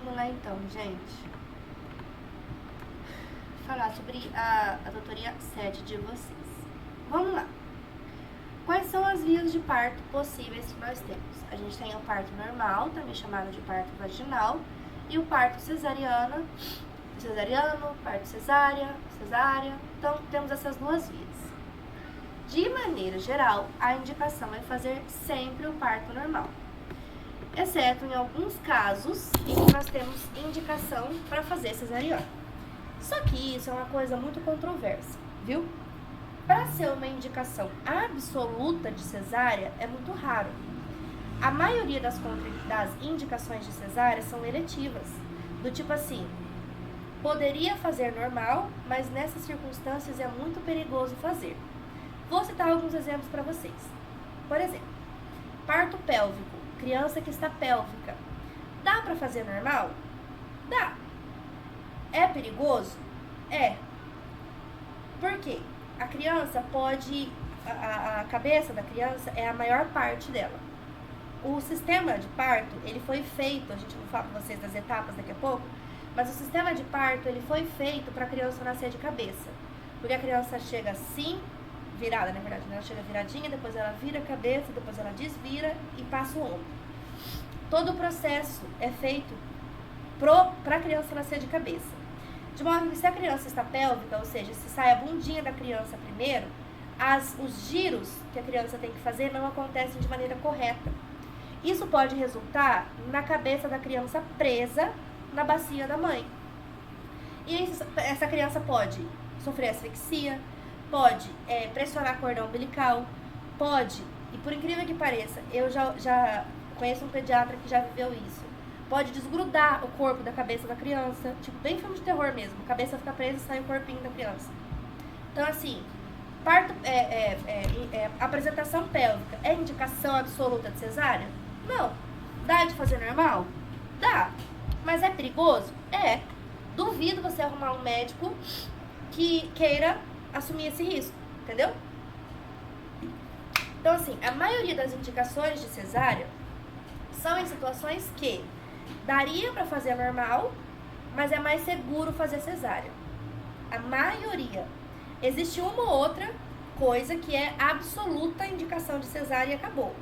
Vamos lá então, gente. Falar sobre a doutoria 7 de vocês. Vamos lá. Quais são as vias de parto possíveis que nós temos? A gente tem o parto normal, também chamado de parto vaginal, e o parto cesariano, parto cesárea. Então, temos essas duas vias. De maneira geral, a indicação é fazer sempre o parto normal, exceto em alguns casos em que nós temos indicação para fazer cesariano. Só que isso é uma coisa muito controversa, viu? Para ser uma indicação absoluta de cesárea é muito raro. A maioria das indicações de cesárea são eletivas, do tipo assim, poderia fazer normal, mas nessas circunstâncias é muito perigoso fazer. Vou citar alguns exemplos para vocês. Por exemplo, parto pélvico, criança que está pélvica. Dá para fazer normal? Dá. É perigoso? É. Por quê? A criança pode, a cabeça da criança é a maior parte dela. O sistema de parto, ele foi feito, a gente vai falar para vocês das etapas daqui a pouco, mas o sistema de parto, ele foi feito para a criança nascer de cabeça. Porque a criança chega assim, virada, na verdade, né? Ela chega viradinha, depois ela vira a cabeça, depois ela desvira e passa o ombro. Todo o processo é feito para a criança nascer de cabeça. De modo que se a criança está pélvica, ou seja, se sai a bundinha da criança primeiro, os giros que a criança tem que fazer não acontecem de maneira correta. Isso pode resultar na cabeça da criança presa na bacia da mãe. E essa criança pode sofrer asfixia, pode pressionar cordão umbilical, pode, e por incrível que pareça, eu já conheço um pediatra que já viveu isso, pode desgrudar o corpo da cabeça da criança, tipo bem filme de terror mesmo, a cabeça fica presa e sai o corpinho da criança. Então assim, apresentação pélvica é indicação absoluta de cesárea? Não. Dá de fazer normal? Dá. Mas é perigoso? É. Duvido você arrumar um médico que queira assumir esse risco, entendeu? Então assim, a maioria das indicações de cesárea são em situações que daria para fazer normal, mas é mais seguro fazer cesárea. A maioria. Existe uma ou outra coisa que é absoluta indicação de cesárea e acabou.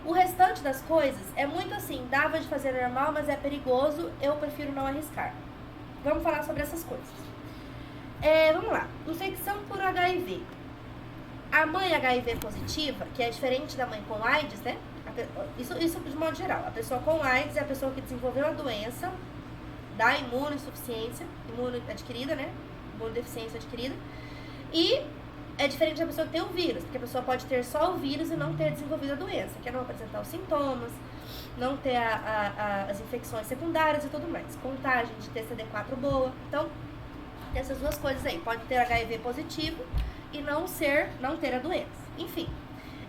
O restante das coisas é muito assim, dava de fazer normal, mas é perigoso, eu prefiro não arriscar. Vamos falar sobre essas coisas. Vamos lá. Infecção por HIV. A mãe HIV positiva, que é diferente da mãe com AIDS, né? Isso de modo geral. A pessoa com AIDS é a pessoa que desenvolveu a doença da imunossuficiência, adquirida, né? Imunodeficiência adquirida. E é diferente da pessoa que tem o vírus, porque a pessoa pode ter só o vírus e não ter desenvolvido a doença, que é não apresentar os sintomas, não ter as infecções secundárias e tudo mais. Contagem de TCD4 boa. Então, tem essas duas coisas aí. Pode ter HIV positivo e não ter a doença. Enfim.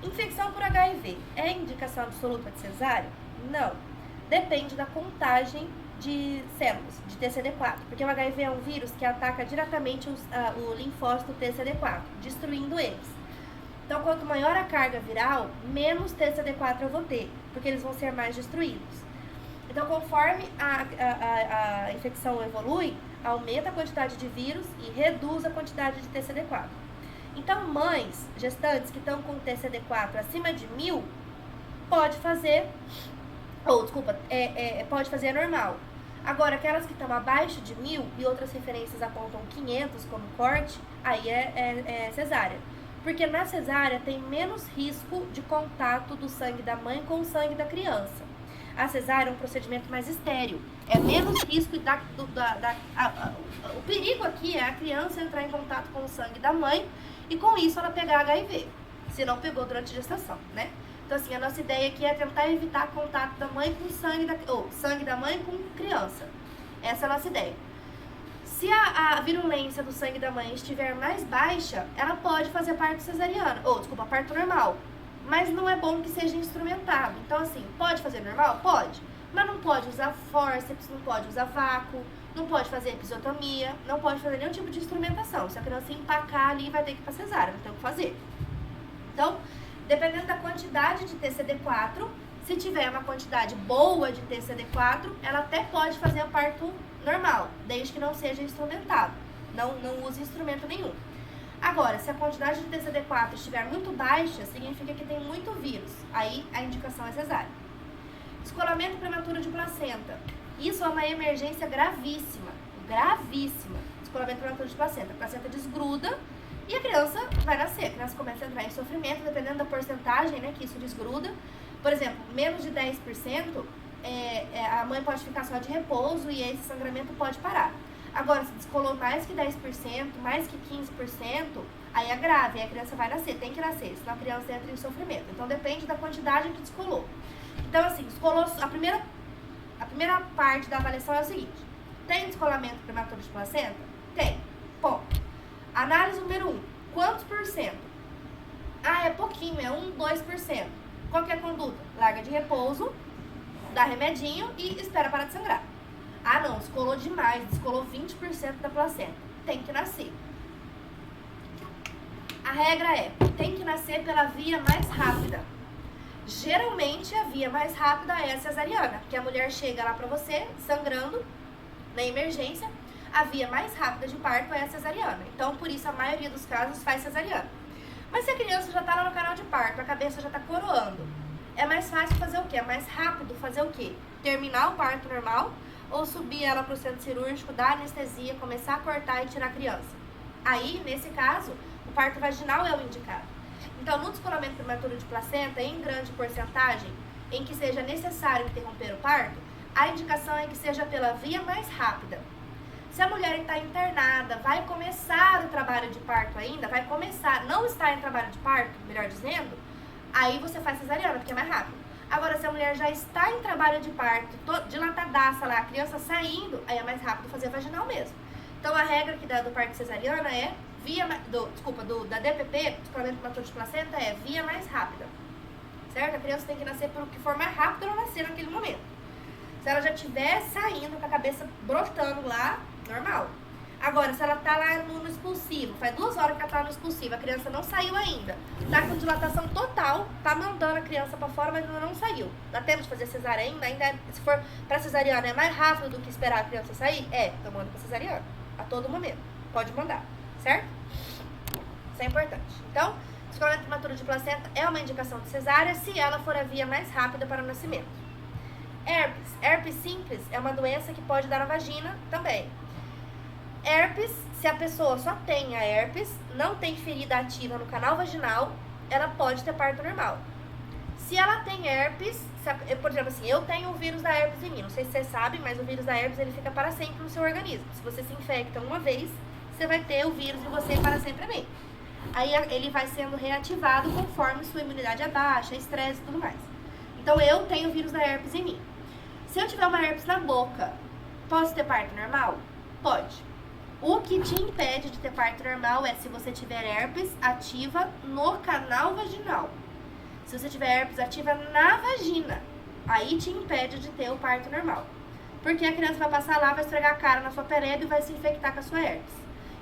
Infecção por HIV é indicação absoluta de cesárea? Não. Depende da contagem de células, de TCD4. Porque o HIV é um vírus que ataca diretamente o linfócito TCD4, destruindo eles. Então, quanto maior a carga viral, menos TCD4 eu vou ter, porque eles vão ser mais destruídos. Então, conforme a infecção evolui, aumenta a quantidade de vírus e reduz a quantidade de TCD4. Então, mães gestantes que estão com TCD4 acima de 1000, pode fazer normal. Agora, aquelas que estão abaixo de 1000 e outras referências apontam 500 como corte, aí é cesárea. Porque na cesárea tem menos risco de contato do sangue da mãe com o sangue da criança. A cesárea é um procedimento mais estéril. É menos risco o perigo aqui é a criança entrar em contato com o sangue da mãe e com isso ela pegar HIV, se não pegou durante a gestação, né? Então assim, a nossa ideia aqui é tentar evitar contato da mãe com sangue da mãe com criança. Essa é a nossa ideia. Se a virulência do sangue da mãe estiver mais baixa, ela pode fazer parto cesariano, parto normal. Mas não é bom que seja instrumentado. Então assim, pode fazer normal? Pode. Mas não pode usar fórceps, não pode usar vácuo, não pode fazer episiotomia, não pode fazer nenhum tipo de instrumentação. Se a criança empacar ali, vai ter que ir pra cesárea, vai ter o que fazer. Então, dependendo da quantidade de TCD4, Se tiver uma quantidade boa de TCD4, ela até pode fazer o parto normal, desde que não seja instrumentado. Não use instrumento nenhum. Agora, se a quantidade de TCD4 estiver muito baixa, significa que tem muito vírus. Aí a indicação é cesárea. Descolamento prematuro de placenta. Isso é uma emergência gravíssima. Gravíssima. Descolamento prematuro de placenta. A placenta desgruda e a criança vai nascer. A criança começa a entrar em sofrimento, dependendo da porcentagem, né, que isso desgruda. Por exemplo, menos de 10%, a mãe pode ficar só de repouso e esse sangramento pode parar. Agora, se descolou mais que 10%, mais que 15%, aí é grave, aí a criança vai nascer, tem que nascer, senão a criança entra em sofrimento. Então, depende da quantidade que descolou. Então, assim, descolou, a primeira parte da avaliação é o seguinte: tem descolamento prematuro de placenta? Tem. Ponto. Análise número 1. Quantos por cento? Ah, é pouquinho, é 1, 2%. Qual que é a conduta? Larga de repouso, dá remedinho e espera parar de sangrar. Ah, não, descolou demais, descolou 20% da placenta. Tem que nascer. A regra é, tem que nascer pela via mais rápida. Geralmente, a via mais rápida é a cesariana, porque a mulher chega lá pra você, sangrando, na emergência, a via mais rápida de parto é a cesariana. Então, por isso, a maioria dos casos faz cesariana. Mas se a criança já tá lá no canal de parto, a cabeça já tá coroando, é mais fácil fazer o quê? É mais rápido fazer o quê? Terminar o parto normal ou subir ela pro centro cirúrgico, dar anestesia, começar a cortar e tirar a criança. Aí, nesse caso, o parto vaginal é o indicado. Então, no descolamento prematuro de placenta, em grande porcentagem, em que seja necessário interromper o parto, a indicação é que seja pela via mais rápida. Se a mulher está internada, vai começar o trabalho de parto ainda, não está em trabalho de parto, melhor dizendo, aí você faz cesariana, porque é mais rápido. Agora, se a mulher já está em trabalho de parto, dilatadaça lá, a criança saindo, aí é mais rápido fazer vaginal mesmo. Então, a regra que dá do parto cesariana é da DPP, descolamento prematuro de placenta, é via mais rápida. Certo? A criança tem que nascer pelo que for mais rápido ela nascer naquele momento. Se ela já estiver saindo com a cabeça brotando lá, normal. Agora, se ela tá lá no expulsivo, faz 2 horas que ela tá no expulsivo, a criança não saiu ainda, tá com dilatação total, tá mandando a criança pra fora, mas ainda não saiu. Dá tempo de fazer cesárea ainda, se for pra cesariana, é mais rápido do que esperar a criança sair? Então manda pra cesariana, a todo momento. Pode mandar, certo? Isso é importante. Então, descolamento prematuro de placenta é uma indicação de cesárea se ela for a via mais rápida para o nascimento. Herpes simples é uma doença que pode dar na vagina também. Herpes, se a pessoa só tem a herpes, não tem ferida ativa no canal vaginal, ela pode ter parto normal. Se ela tem herpes, por exemplo assim, eu tenho o vírus da herpes em mim, não sei se vocês sabem, mas o vírus da herpes ele fica para sempre no seu organismo. Se você se infecta uma vez, você vai ter o vírus em você para sempre também. Aí ele vai sendo reativado conforme sua imunidade é baixa, estresse e tudo mais. Então eu tenho o vírus da herpes em mim. Se eu tiver uma herpes na boca, posso ter parto normal? Pode. O que te impede de ter parto normal é se você tiver herpes ativa no canal vaginal. Se você tiver herpes ativa na vagina, aí te impede de ter o parto normal. Porque a criança vai passar lá, vai esfregar a cara na sua pereba e vai se infectar com a sua herpes.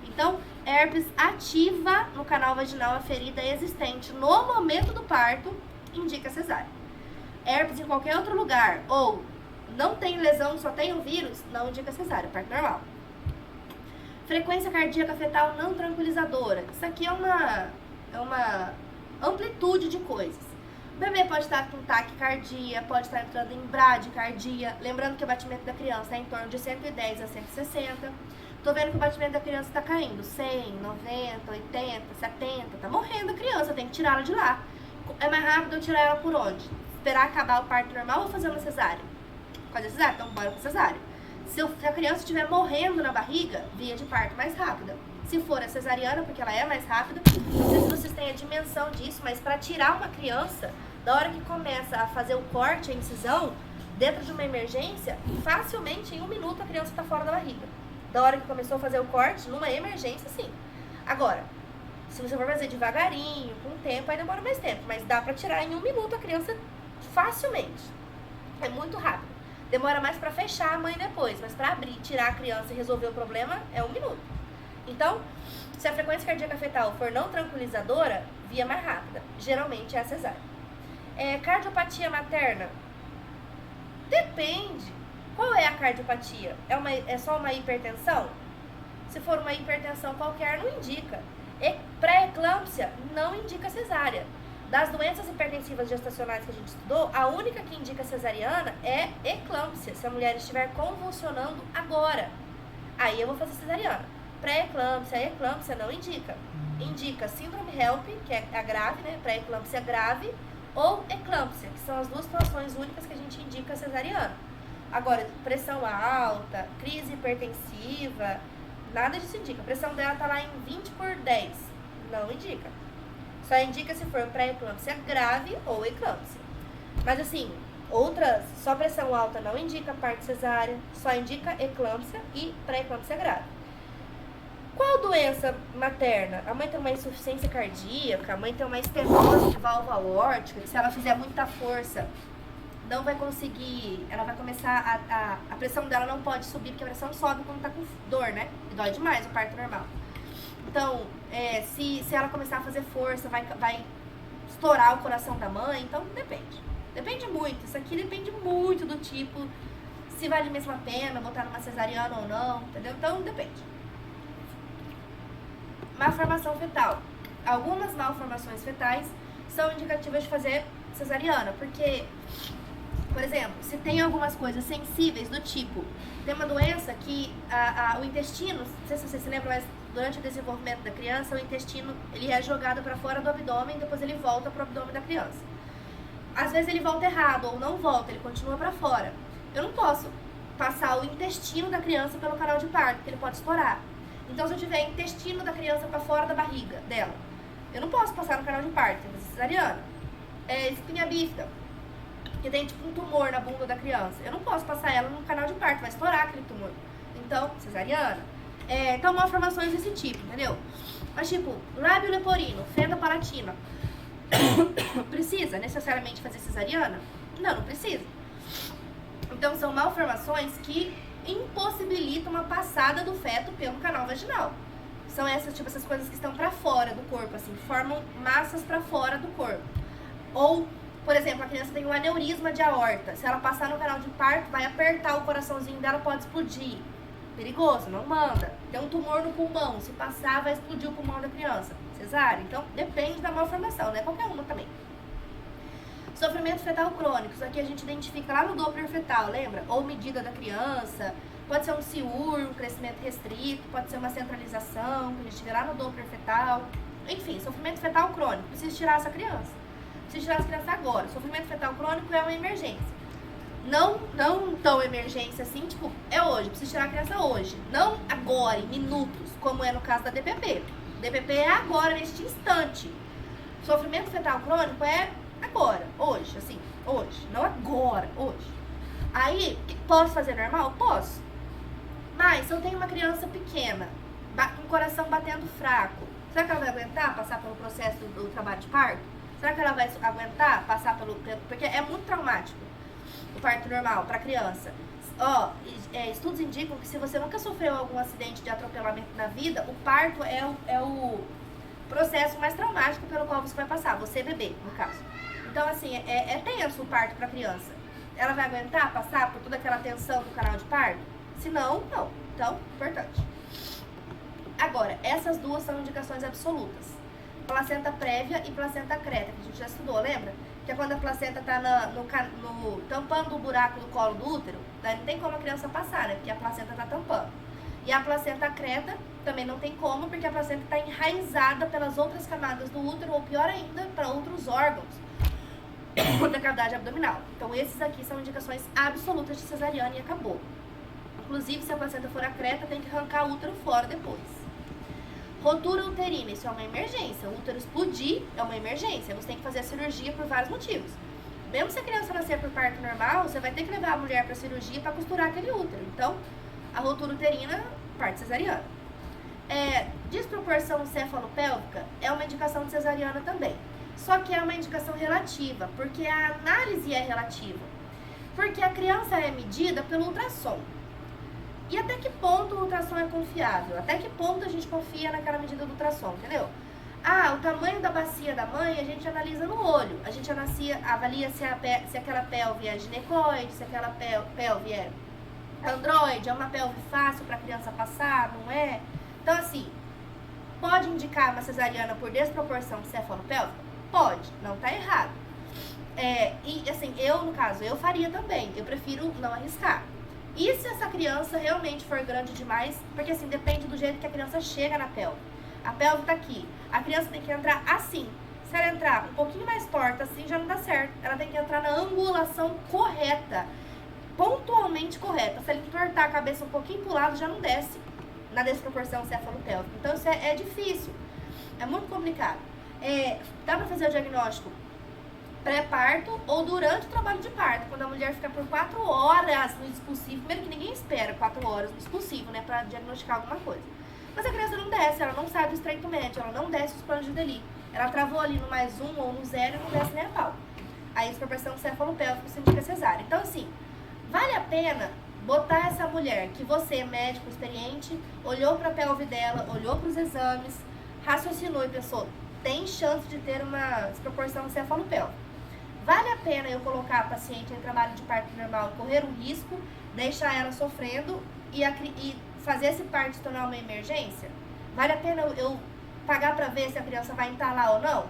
Então, herpes ativa no canal vaginal, a ferida existente no momento do parto, indica cesárea. Herpes em qualquer outro lugar, ou não tem lesão, só tem o vírus, não indica cesárea, parto normal. Frequência cardíaca fetal não tranquilizadora. Isso aqui é uma amplitude de coisas. O bebê pode estar com taquicardia, pode estar entrando em bradicardia. Lembrando que o batimento da criança é em torno de 110 a 160. Tô vendo que o batimento da criança tá caindo. 100, 90, 80, 70. Tá morrendo a criança, tem que tirá-la de lá. É mais rápido eu tirar ela por onde? Esperar acabar o parto normal ou fazer uma cesárea? Fazer cesárea? Então bora pra cesárea. Se a criança estiver morrendo na barriga, via de parto mais rápida. Se for a cesariana, porque ela é mais rápida, não sei se vocês têm a dimensão disso, mas para tirar uma criança, da hora que começa a fazer o corte, a incisão, dentro de uma emergência, facilmente em 1 minuto a criança está fora da barriga. Da hora que começou a fazer o corte, numa emergência, sim. Agora, se você for fazer devagarinho, com tempo, aí demora mais tempo, mas dá para tirar em 1 minuto a criança facilmente. É muito rápido. Demora mais para fechar a mãe depois, mas para abrir, tirar a criança e resolver o problema é 1 minuto. Então, se a frequência cardíaca fetal for não tranquilizadora, via mais rápida. Geralmente é a cesárea. Cardiopatia materna? Depende. Qual é a cardiopatia? É só uma hipertensão? Se for uma hipertensão qualquer, não indica. Pré-eclâmpsia não indica cesárea. Das doenças hipertensivas gestacionais que a gente estudou, a única que indica cesariana é eclâmpsia, se a mulher estiver convulsionando agora. Aí eu vou fazer cesariana. Pré-eclâmpsia, eclâmpsia não indica. Indica síndrome HELP, que é a grave, né? Pré-eclâmpsia grave, ou eclâmpsia, que são as duas situações únicas que a gente indica cesariana. Agora, pressão alta, crise hipertensiva, nada disso indica. A pressão dela tá lá em 20/10, não indica. Só indica se for pré-eclâmpsia grave ou eclâmpsia. Mas assim, só pressão alta não indica parto cesárea, só indica eclâmpsia e pré-eclâmpsia grave. Qual doença materna? A mãe tem uma insuficiência cardíaca, a mãe tem uma estenose de válvula aórtica, que se ela fizer muita força, não vai conseguir, ela vai começar, a pressão dela não pode subir, porque a pressão sobe quando tá com dor, né? E dói demais o parto normal. Então, se ela começar a fazer força, vai estourar o coração da mãe, então depende. Depende muito, isso aqui depende muito do tipo, se vale mesmo a pena botar numa cesariana ou não, entendeu? Então, depende. Malformação fetal. Algumas malformações fetais são indicativas de fazer cesariana, porque, por exemplo, se tem algumas coisas sensíveis do tipo, tem uma doença que o intestino, não sei se você se lembra, mas durante o desenvolvimento da criança, o intestino ele é jogado para fora do abdômen, depois ele volta para o abdômen da criança. Às vezes ele volta errado ou não volta, ele continua para fora. Eu não posso passar o intestino da criança pelo canal de parto, porque ele pode estourar. Então, se eu tiver intestino da criança para fora da barriga dela, eu não posso passar no canal de parto, tem que ser cesariana. Espinha bífida, que tem tipo um tumor na bunda da criança, eu não posso passar ela no canal de parto, vai estourar aquele tumor. Então, cesariana. Então, malformações desse tipo, entendeu? Mas tipo, lábio leporino, fenda palatina, precisa necessariamente fazer cesariana? Não, não precisa. Então, são malformações que impossibilitam uma passada do feto pelo canal vaginal. São essas coisas que estão pra fora do corpo, assim, formam massas pra fora do corpo. Ou, por exemplo, a criança tem um aneurisma de aorta. Se ela passar no canal de parto, vai apertar o coraçãozinho dela, pode explodir. Perigoso, não manda. Tem um tumor no pulmão, se passar, vai explodir o pulmão da criança. Cesárea. Então, depende da malformação, né? Qualquer uma também. Sofrimento fetal crônico, isso aqui a gente identifica lá no Doppler fetal, lembra? Ou medida da criança, pode ser um CIUR, um crescimento restrito, pode ser uma centralização, que a gente vê lá no Doppler fetal. Enfim, sofrimento fetal crônico, precisa tirar essa criança. Precisa tirar essa criança agora. Sofrimento fetal crônico é uma emergência. Não tão emergência assim, tipo, é hoje, precisa tirar a criança hoje. Não agora, em minutos, como é no caso da DPP. DPP é agora, neste instante. Sofrimento fetal crônico é agora, hoje, assim, hoje. Não agora, hoje. Aí, posso fazer normal? Posso. Mas, se eu tenho uma criança pequena, com o coração batendo fraco, será que ela vai aguentar passar pelo processo do trabalho de parto? Será que ela vai aguentar passar pelo... Porque é muito traumático o parto normal para criança. Estudos indicam que se você nunca sofreu algum acidente de atropelamento na vida, o parto é o processo mais traumático pelo qual você vai passar, você bebê, no caso. Então, assim, é tenso o parto para criança. Ela vai aguentar passar por toda aquela tensão do canal de parto? Se não, não. Então, importante. Agora, essas duas são indicações absolutas. Placenta prévia e placenta creta, que a gente já estudou, lembra? Que é quando a placenta tá tampando o buraco do colo do útero, daí não tem como a criança passar, né? Porque a placenta tá tampando. E a placenta creta também não tem como, porque a placenta está enraizada pelas outras camadas do útero, ou pior ainda, para outros órgãos da cavidade abdominal. Então, esses aqui são indicações absolutas de cesariana e acabou. Inclusive, se a placenta for a creta, tem que arrancar o útero fora depois. Rotura uterina, isso é uma emergência. O útero explodir é uma emergência. Você tem que fazer a cirurgia por vários motivos. Mesmo se a criança nascer por parto normal, você vai ter que levar a mulher para cirurgia para costurar aquele útero. Então, a rotura uterina, parte cesariana. Desproporção cefalopélvica é uma indicação de cesariana também. Só que é uma indicação relativa, porque a análise é relativa. Porque a criança é medida pelo ultrassom. E até que ponto o ultrassom é confiável? Até que ponto a gente confia naquela medida do ultrassom, entendeu? O tamanho da bacia da mãe a gente analisa no olho. A gente avalia se aquela pelve é ginecoide, se aquela pelve é androide, é uma pelve fácil para a criança passar, não é? Então, assim, pode indicar uma cesariana por desproporção cefalopélvica? Pode, não tá errado. E assim, no caso, eu faria também. Eu prefiro não arriscar. E se essa criança realmente for grande demais? Porque assim, depende do jeito que a criança chega na pelve. A pelve tá aqui. A criança tem que entrar assim. Se ela entrar um pouquinho mais torta assim, já não dá certo. Ela tem que entrar na angulação correta. Pontualmente correta. Se ele entortar a cabeça um pouquinho pro lado, já não desce na desproporção cefalopélvica. Então isso é difícil. É muito complicado. Dá pra fazer o diagnóstico pré-parto ou durante o trabalho de parto, quando a mulher fica por 4 horas no expulsivo. Primeiro que ninguém espera 4 horas no expulsivo, né, pra diagnosticar alguma coisa. Mas a criança não desce, ela não sai do estreito médio, ela não desce os planos de Deli. Ela travou ali no +1 ou no 0 e não desce nem a pau. Aí a desproporção cefalopélvica se indica cesárea. Então, assim, vale a pena botar essa mulher que você, médico experiente, olhou pra pelve dela, olhou pros exames, raciocinou e pensou, tem chance de ter uma desproporção cefalopélvica. Vale a pena eu colocar a paciente em trabalho de parto normal, correr um risco, deixar ela sofrendo e fazer esse parto se tornar uma emergência? Vale a pena eu pagar para ver se a criança vai entalar ou não?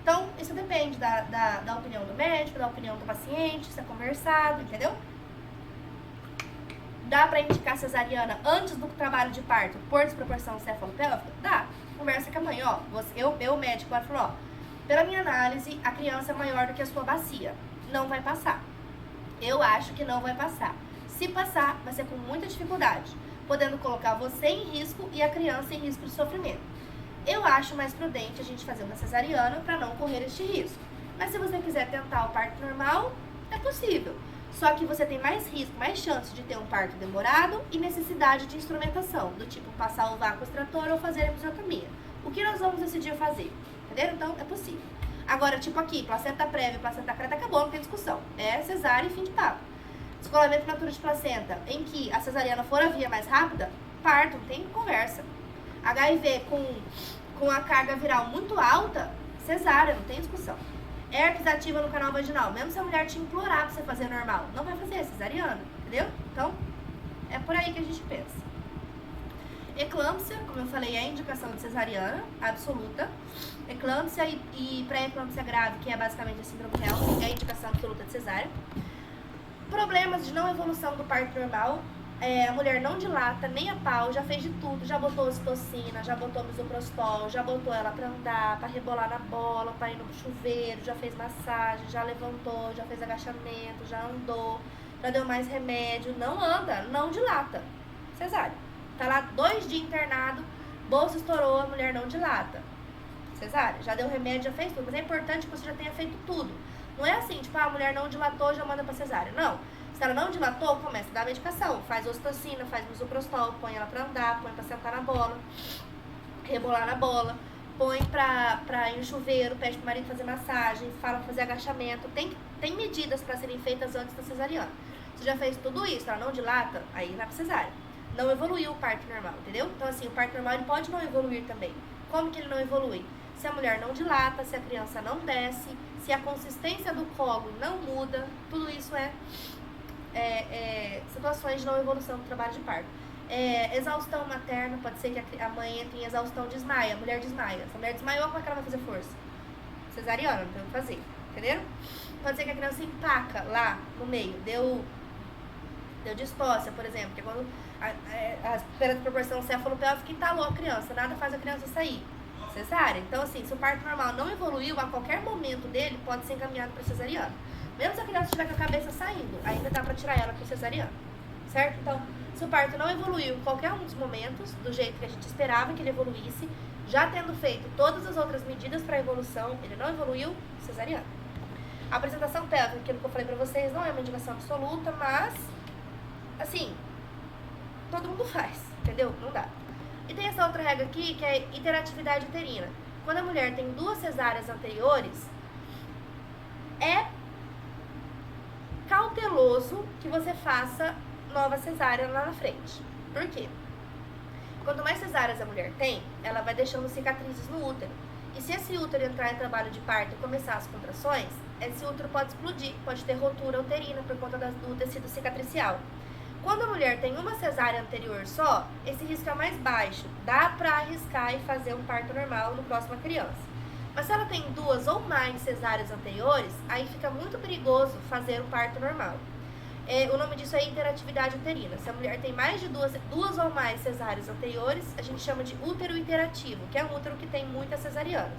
Então, isso depende da opinião do médico, da opinião do paciente, se é conversado, entendeu? Dá para indicar cesariana antes do trabalho de parto por desproporção cefalopélvica? Dá. Conversa com a mãe, ó. Eu médico, ela falou, ó, pela minha análise, a criança é maior do que a sua bacia. Não vai passar. Eu acho que não vai passar. Se passar, vai ser com muita dificuldade, podendo colocar você em risco e a criança em risco de sofrimento. Eu acho mais prudente a gente fazer uma cesariana para não correr este risco. Mas se você quiser tentar o parto normal, é possível. Só que você tem mais risco, mais chance de ter um parto demorado e necessidade de instrumentação, do tipo passar o vácuo extrator ou fazer a episiotomia. O que nós vamos decidir fazer? Entenderam? Então, é possível. Agora, tipo aqui, placenta prévia, placenta creta, acabou, não tem discussão. É cesárea e fim de papo. Descolamento prematuro de placenta, em que a cesariana for a via mais rápida, parto, não tem conversa. HIV com a carga viral muito alta, cesárea, não tem discussão. Herpes ativa no canal vaginal, mesmo se a mulher te implorar pra você fazer normal, não vai fazer, cesariana, entendeu? Então, é por aí que a gente pensa. Eclâmpsia, como eu falei, é a indicação de cesariana absoluta. Eclâmpsia e pré-eclâmpsia grave, que é basicamente a síndrome Helm, é a indicação absoluta de cesárea. Problemas de não evolução do parto normal. A mulher não dilata nem a pau, já fez de tudo, já botou ocitocina, já botou misoprostol, já botou ela pra andar, pra rebolar na bola, pra ir no chuveiro, já fez massagem, já levantou, já fez agachamento, já andou, já deu mais remédio, não anda, não dilata. Cesárea. Tá lá 2 dias internado, bolsa estourou, a mulher não dilata. Cesárea. Já deu remédio, já fez tudo, mas é importante que você já tenha feito tudo. Não é assim, tipo, a mulher não dilatou, já manda pra cesárea. Não. Se ela não dilatou, começa a dar medicação. Faz ocitocina, faz misoprostol, põe ela pra andar, põe pra sentar na bola, rebolar na bola, põe pra ir no chuveiro, pede pro marido fazer massagem, fala pra fazer agachamento. Tem medidas pra serem feitas antes da cesariana. Você já fez tudo isso, ela não dilata, aí vai pra cesárea. Não evoluiu o parto normal, entendeu? Então, assim, o parto normal ele pode não evoluir também. Como que ele não evolui? Se a mulher não dilata, se a criança não desce, se a consistência do colo não muda, tudo isso é situações de não evolução do trabalho de parto. Exaustão materna, pode ser que a mãe entre em exaustão, desmaia, a mulher desmaia. Se a mulher desmaiou, como é que ela vai fazer força? Cesariana, não tem o que fazer, entenderam? Pode ser que a criança empaca lá no meio, deu distócia, por exemplo, que é quando pela proporção cefalopélvica entalou a criança, nada faz a criança sair. Cesárea. Então, assim, se o parto normal não evoluiu, a qualquer momento dele, pode ser encaminhado para cesariana. Mesmo se a criança estiver com a cabeça saindo, ainda dá para tirar ela para cesariana. Certo? Então, se o parto não evoluiu em qualquer um dos momentos, do jeito que a gente esperava que ele evoluísse, já tendo feito todas as outras medidas para evolução, ele não evoluiu, cesariana. A apresentação pélvica, aquilo que eu falei para vocês, não é uma indicação absoluta, mas, assim, todo mundo faz, entendeu? Não dá. E tem essa outra regra aqui, que é hiperatividade uterina. Quando a mulher tem 2 cesáreas anteriores, é cauteloso que você faça nova cesárea lá na frente. Por quê? Quanto mais cesáreas a mulher tem, ela vai deixando cicatrizes no útero. E se esse útero entrar em trabalho de parto e começar as contrações, esse útero pode explodir, pode ter rotura uterina por conta do tecido cicatricial. Quando a mulher tem uma cesárea anterior só, esse risco é mais baixo. Dá para arriscar e fazer um parto normal no próxima criança. Mas se ela tem 2 ou mais cesáreas anteriores, aí fica muito perigoso fazer o parto normal. O nome disso é hiperatividade uterina. Se a mulher tem mais de duas ou mais cesáreas anteriores, a gente chama de útero hiperativo, que é um útero que tem muitas cesarianas.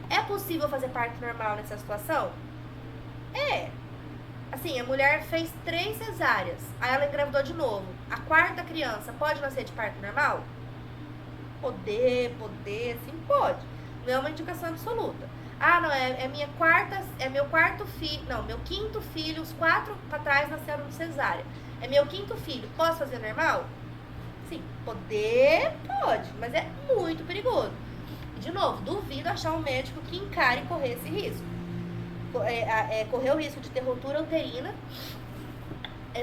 É possível fazer parto normal nessa situação? É. Assim, a mulher fez 3 cesáreas, aí ela engravidou de novo. A 4ª criança pode nascer de parto normal? Poder, sim, pode. Não é uma indicação absoluta. Ah, não, meu quarto filho, não, meu 5º filho, os 4 para trás nasceram de cesárea. É meu 5º filho, posso fazer normal? Sim, poder, pode, mas é muito perigoso. E, de novo, duvido achar um médico que encare correr esse risco. Correr o risco de ter rotura uterina,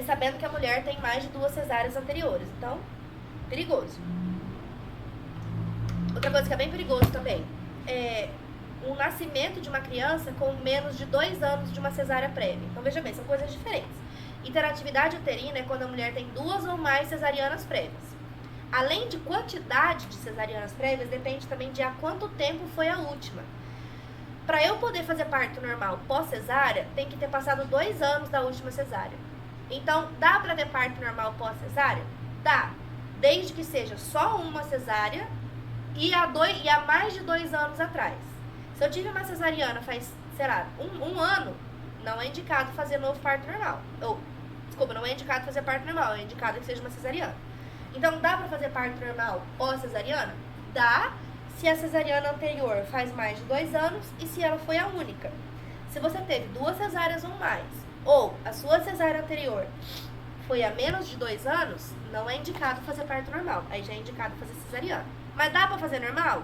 sabendo que a mulher tem mais de 2 cesáreas anteriores. Então, perigoso. Outra coisa que é bem perigoso também é o nascimento de uma criança com menos de 2 anos de uma cesárea prévia. Então, veja bem, são coisas diferentes. Hiperatividade uterina é quando a mulher tem 2 ou mais cesarianas prévias. Além de quantidade de cesarianas prévias, depende também de há quanto tempo foi a última. Para eu poder fazer parto normal pós-cesárea, tem que ter passado 2 anos da última cesárea. Então, dá para ter parto normal pós-cesárea? Dá. Desde que seja só uma cesárea e há mais de 2 anos atrás. Se eu tive uma cesariana faz, sei lá, um ano, não é indicado fazer novo parto normal. Não é indicado fazer parto normal, é indicado que seja uma cesariana. Então, dá pra fazer parto normal pós-cesariana? Dá, se a cesariana anterior faz mais de 2 anos e se ela foi a única. Se você teve 2 cesáreas ou mais, ou a sua cesárea anterior foi há menos de 2 anos, não é indicado fazer parto normal. Aí já é indicado fazer cesariana. Mas dá pra fazer normal?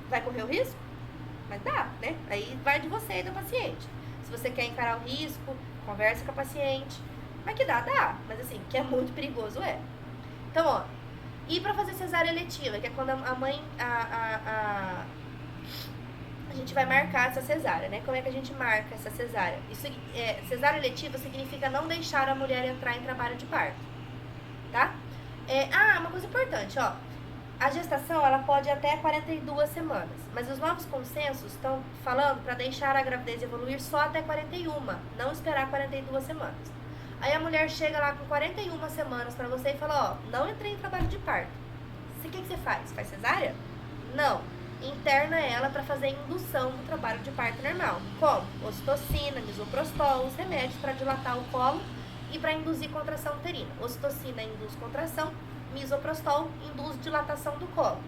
Vai correr o risco? Mas dá, né? Aí vai de você e do paciente. Se você quer encarar o risco, conversa com a paciente. Mas que dá. Mas assim, que é muito perigoso, é. Então, ó, e pra fazer cesárea eletiva, que é quando a mãe, a gente vai marcar essa cesárea, né? Como é que a gente marca essa cesárea? Cesárea eletiva significa não deixar a mulher entrar em trabalho de parto, tá? Uma coisa importante, ó. A gestação, ela pode ir até 42 semanas, mas os novos consensos estão falando para deixar a gravidez evoluir só até 41, não esperar 42 semanas. Aí a mulher chega lá com 41 semanas para você e fala, ó, não entrei em trabalho de parto. O que você faz? Faz cesárea? Não. Interna ela para fazer indução do trabalho de parto normal. Como? Ocitocina, misoprostol, os remédios para dilatar o colo e para induzir contração uterina. Ocitocina induz contração, misoprostol induz dilatação do colo.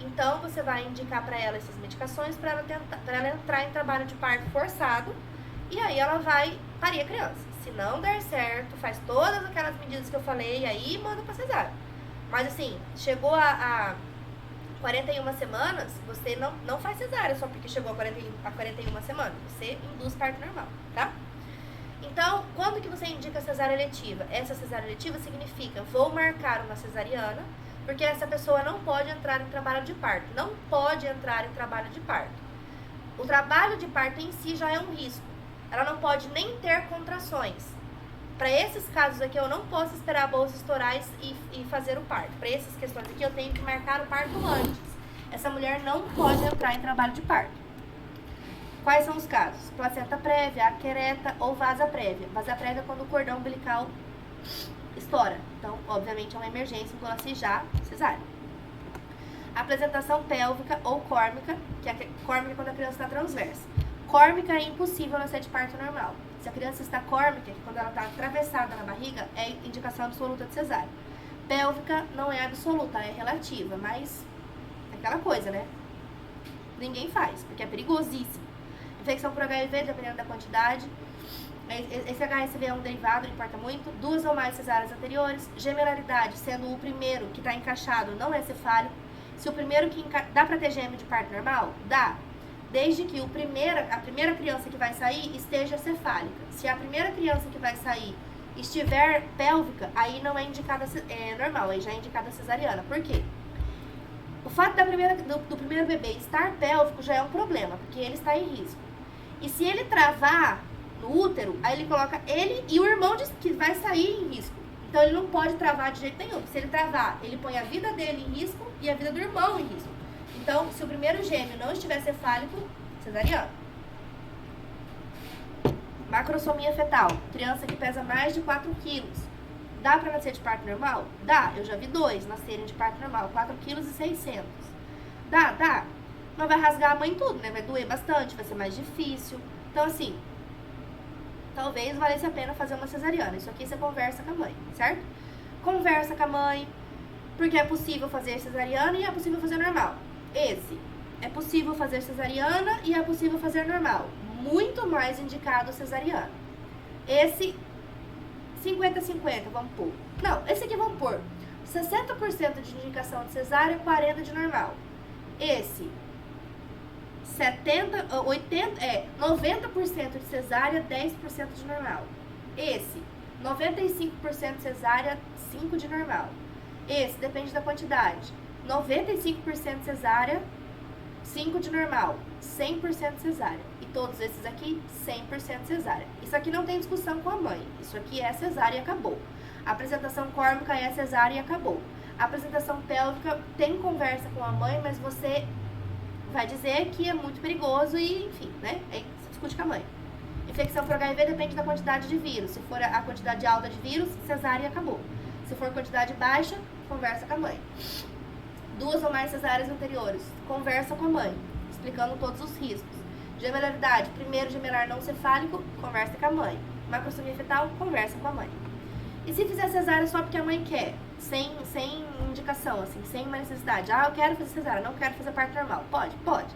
Então, você vai indicar para ela essas medicações para ela entrar em trabalho de parto forçado e aí ela vai parir a criança. Se não der certo, faz todas aquelas medidas que eu falei e aí manda para cesárea. Mas assim, chegou a 41 semanas, você não faz cesárea só porque chegou a 41 semanas. Você induz parto normal, tá? Então, quando que você indica a cesárea eletiva? Essa cesárea eletiva significa, vou marcar uma cesariana, porque essa pessoa não pode entrar em trabalho de parto. Não pode entrar em trabalho de parto. O trabalho de parto em si já é um risco. Ela não pode nem ter contrações. Para esses casos aqui, eu não posso esperar a bolsa estourar e fazer o parto. Para essas questões aqui, eu tenho que marcar o parto antes. Essa mulher não pode entrar em trabalho de parto. Quais são os casos? Placenta prévia, aquereta ou vasa prévia. Vasa prévia é quando o cordão umbilical estoura. Então, obviamente, é uma emergência, então assim já cesárea. Apresentação pélvica ou córmica, que é córmica quando a criança está transversa. Córmica é impossível nascer de parto normal. Se a criança está córmica, que quando ela está atravessada na barriga, é indicação absoluta de cesárea. Pélvica não é absoluta, é relativa, mas é aquela coisa, né? Ninguém faz, porque é perigosíssimo. Infecção por HIV, dependendo da quantidade. Esse HSV é um derivado, não importa muito. 2 ou mais cesáreas anteriores. Gemelaridade, sendo o primeiro que está encaixado, não é cefálico. Se o primeiro que dá para ter gêmeo de parto normal? Dá. Desde que a primeira criança que vai sair esteja cefálica. Se a primeira criança que vai sair estiver pélvica, aí não é indicada normal, aí já é indicada cesariana. Por quê? fato do primeiro bebê estar pélvico já é um problema, porque ele está em risco. E se ele travar no útero, aí ele coloca ele e o irmão que vai sair em risco. Então ele não pode travar de jeito nenhum. Se ele travar, ele põe a vida dele em risco e a vida do irmão em risco. Então, se o primeiro gêmeo não estiver cefálico, cesariana. Macrosomia fetal, criança que pesa mais de 4 quilos. Dá pra nascer de parto normal? Dá. Eu já vi 2 nascerem de parto normal, 4,6 kg. Dá. Mas vai rasgar a mãe tudo, né? Vai doer bastante, vai ser mais difícil. Então, assim, talvez valesse a pena fazer uma cesariana. Isso aqui você conversa com a mãe, certo? Conversa com a mãe, porque é possível fazer cesariana e é possível fazer normal. Esse, é possível fazer cesariana e é possível fazer normal. Muito mais indicado cesariana. Esse, 50-50, vamos pôr. Não, esse aqui vamos pôr 60% de indicação de cesárea, 40% de normal. Esse, 90% de cesárea, 10% de normal. Esse, 95% de cesárea, 5% de normal. Esse, depende da quantidade. 95% de cesárea, 5% de normal. 100% de cesárea. E todos esses aqui, 100% de cesárea. Isso aqui não tem discussão com a mãe. Isso aqui é cesárea e acabou. A apresentação córmica é cesárea e acabou. A apresentação pélvica tem conversa com a mãe, mas você vai dizer que é muito perigoso e, enfim, né? Aí você discute com a mãe. Infecção por HIV depende da quantidade de vírus. Se for a quantidade alta de vírus, cesárea e acabou. Se for quantidade baixa, conversa com a mãe. 2 ou mais cesáreas anteriores, conversa com a mãe, explicando todos os riscos. Gemelaridade, primeiro gemelar não cefálico, conversa com a mãe. Macrosomia fetal, conversa com a mãe. E se fizer cesárea só porque a mãe quer, sem indicação, assim, sem uma necessidade. Ah, eu quero fazer cesárea, não quero fazer parto normal. Pode.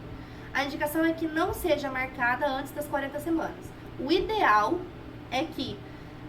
A indicação é que não seja marcada antes das 40 semanas. O ideal é que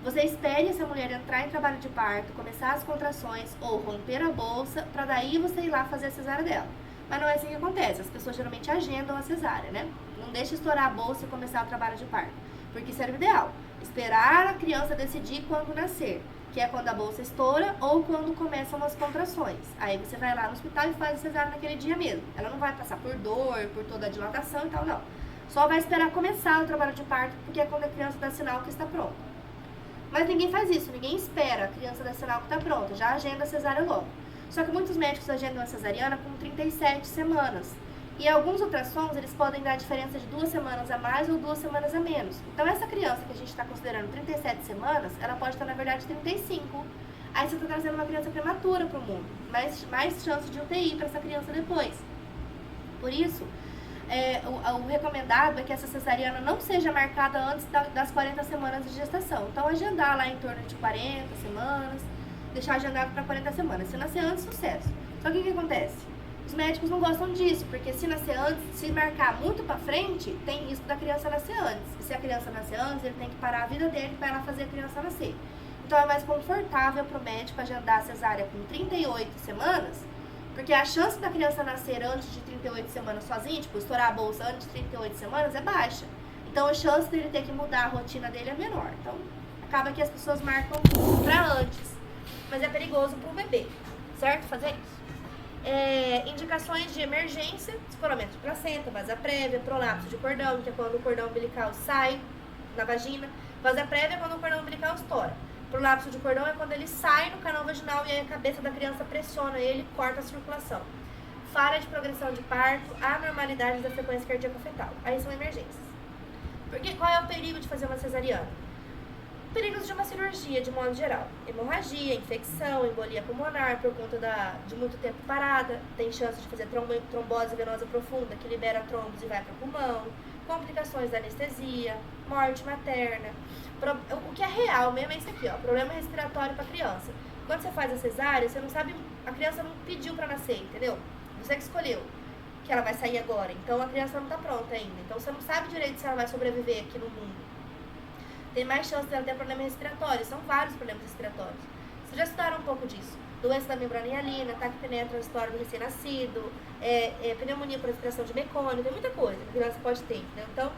você espere essa mulher entrar em trabalho de parto, começar as contrações ou romper a bolsa, pra daí você ir lá fazer a cesárea dela. Mas não é assim que acontece. As pessoas geralmente agendam a cesárea, né? Não deixa estourar a bolsa e começar o trabalho de parto. Porque isso era o ideal. Esperar a criança decidir quando nascer, que é quando a bolsa estoura ou quando começam as contrações. Aí você vai lá no hospital e faz a cesárea naquele dia mesmo. Ela não vai passar por dor, por toda a dilatação e tal, não. Só vai esperar começar o trabalho de parto, porque é quando a criança dá sinal que está pronta. Mas ninguém faz isso, ninguém espera a criança dar sinal que está pronta, já agenda a cesárea logo. Só que muitos médicos agendam a cesariana com 37 semanas. E alguns ultrassons, eles podem dar diferença de 2 semanas a mais ou 2 semanas a menos. Então, essa criança que a gente está considerando 37 semanas, ela pode estar, na verdade, 35. Aí você está trazendo uma criança prematura para o mundo. Mais chance de UTI para essa criança depois. Por isso, o recomendado é que essa cesariana não seja marcada antes das 40 semanas de gestação. Então, agendar lá em torno de 40 semanas, deixar agendado para 40 semanas. Se nascer antes, sucesso. Só que o que acontece? Os médicos não gostam disso, porque se nascer antes, se marcar muito pra frente, tem risco da criança nascer antes. E se a criança nascer antes, ele tem que parar a vida dele para ela fazer a criança nascer. Então é mais confortável pro médico agendar a cesárea com 38 semanas, porque a chance da criança nascer antes de 38 semanas sozinha, tipo, estourar a bolsa antes de 38 semanas, é baixa. Então a chance dele ter que mudar a rotina dele é menor. Então acaba que as pessoas marcam pra antes. Mas é perigoso pro bebê, certo? Fazer isso. Indicações de emergência: escoamento de placenta, vasa prévia, prolapso de cordão, que é quando o cordão umbilical sai na vagina. Vasa prévia é quando o cordão umbilical estoura. Prolapso de cordão é quando ele sai no canal vaginal e aí a cabeça da criança pressiona ele e corta a circulação. Falha de progressão de parto, anormalidades da frequência cardíaca fetal. Aí são emergências. Porque qual é o perigo de fazer uma cesariana? Perigos de uma cirurgia, de modo geral: hemorragia, infecção, embolia pulmonar por conta de muito tempo parada, tem chance de fazer trombose venosa profunda, que libera trombos e vai para o pulmão, complicações da anestesia, morte materna. O que é real mesmo é isso aqui, ó, problema respiratório para a criança. Quando você faz a cesárea, você não sabe, a criança não pediu para nascer, entendeu? Você que escolheu que ela vai sair agora, então a criança não está pronta ainda, então você não sabe direito se ela vai sobreviver aqui no mundo. Tem mais chance de ela ter problema respiratório. São vários problemas respiratórios. Vocês já estudaram um pouco disso. Doença da membrana hialina, ataque penetratório do recém-nascido, pneumonia por aspiração de mecônio, tem muita coisa que a criança pode ter, né? Então,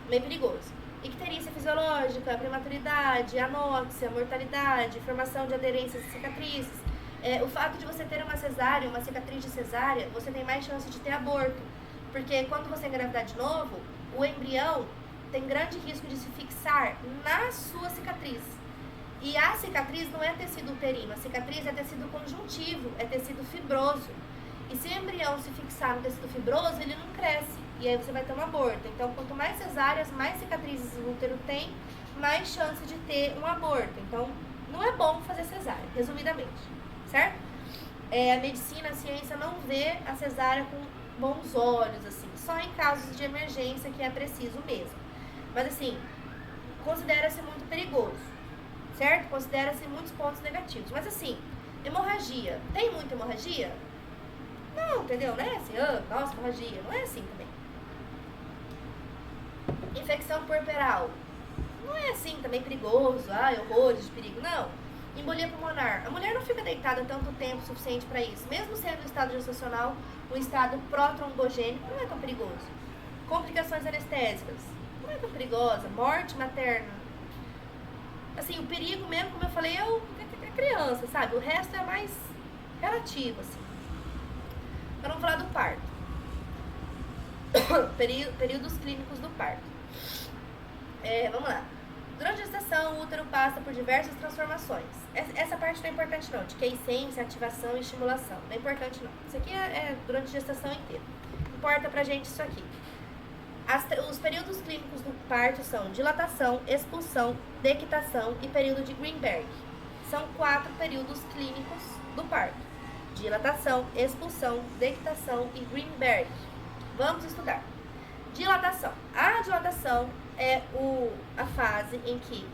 meio perigoso. Icterícia fisiológica, prematuridade, anóxia, mortalidade, formação de aderências e cicatrizes. O fato de você ter uma cesárea, uma cicatriz de cesárea, você tem mais chance de ter aborto. Porque quando você engravidar de novo, o embrião tem grande risco de se fixar na sua cicatriz. E a cicatriz não é tecido uterino, a cicatriz é tecido conjuntivo, é tecido fibroso. E se o embrião se fixar no tecido fibroso, ele não cresce. E aí você vai ter um aborto. Então, quanto mais cesáreas, mais cicatrizes o útero tem, mais chance de ter um aborto. Então, não é bom fazer cesárea, resumidamente, certo? A medicina, a ciência não vê a cesárea com bons olhos, assim, só em casos de emergência que é preciso mesmo. Mas, assim, considera-se muito perigoso, certo? Considera-se muitos pontos negativos. Mas, assim, hemorragia, tem muita hemorragia? Não, entendeu? Não é assim, nossa, hemorragia, não é assim também. Infecção puerperal, não é assim também perigoso, horrores de perigo, não. Embolia pulmonar, a mulher não fica deitada tanto tempo suficiente para isso, mesmo sendo um estado gestacional, um estado pró-trombogênico, não é tão perigoso. Complicações anestésicas, não é tão perigosa. Morte materna, assim, o perigo mesmo, como eu falei, é a criança, sabe? O resto é mais relativo, assim. Agora vamos falar do parto. Períodos clínicos do parto. Vamos lá. Durante a gestação, o útero passa por diversas transformações. Essa parte não é importante não, de quiescência, ativação e estimulação. Não é importante não. Isso aqui é durante a gestação inteira. Importa pra gente isso aqui. Os períodos clínicos do parto são dilatação, expulsão, dequitação e período de Greenberg. São 4 períodos clínicos do parto. Dilatação, expulsão, dequitação e Greenberg. Vamos estudar. Dilatação. A dilatação é a fase em que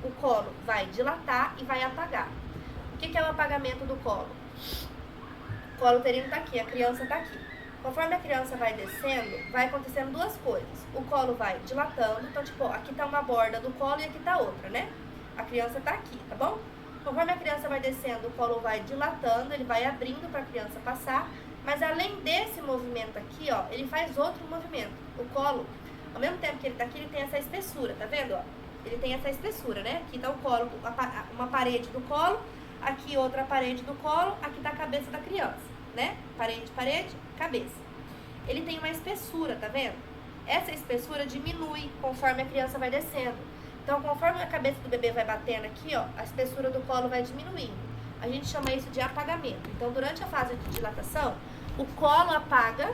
o colo vai dilatar e vai apagar. O que é o apagamento do colo? O colo uterino está aqui, a criança está aqui. Conforme a criança vai descendo, vai acontecendo 2 coisas. O colo vai dilatando, então tipo, aqui está uma borda do colo e aqui está outra, né? A criança está aqui, tá bom? Conforme a criança vai descendo, o colo vai dilatando, ele vai abrindo para a criança passar, mas além desse movimento aqui, ó, ele faz outro movimento. O colo, ao mesmo tempo que ele tá aqui, ele tem essa espessura, tá vendo, ó? Ele tem essa espessura, né? Aqui tá o colo, uma parede do colo, aqui outra parede do colo, aqui tá a cabeça da criança, né? Parede, cabeça. Ele tem uma espessura, tá vendo? Essa espessura diminui conforme a criança vai descendo. Então, conforme a cabeça do bebê vai batendo aqui, ó, a espessura do colo vai diminuindo. A gente chama isso de apagamento. Então, durante a fase de dilatação, o colo apaga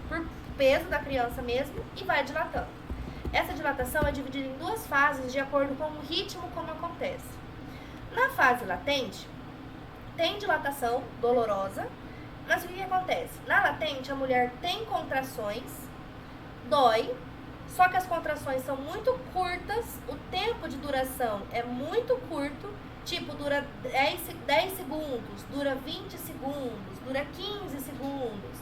por peso da criança mesmo e vai dilatando. Essa dilatação é dividida em 2 fases de acordo com o ritmo como acontece. Na fase latente, tem dilatação dolorosa, mas o que acontece? Na latente, a mulher tem contrações, dói, só que as contrações são muito curtas, o tempo de duração é muito curto, tipo, dura 10 segundos, dura 20 segundos, dura 15 segundos,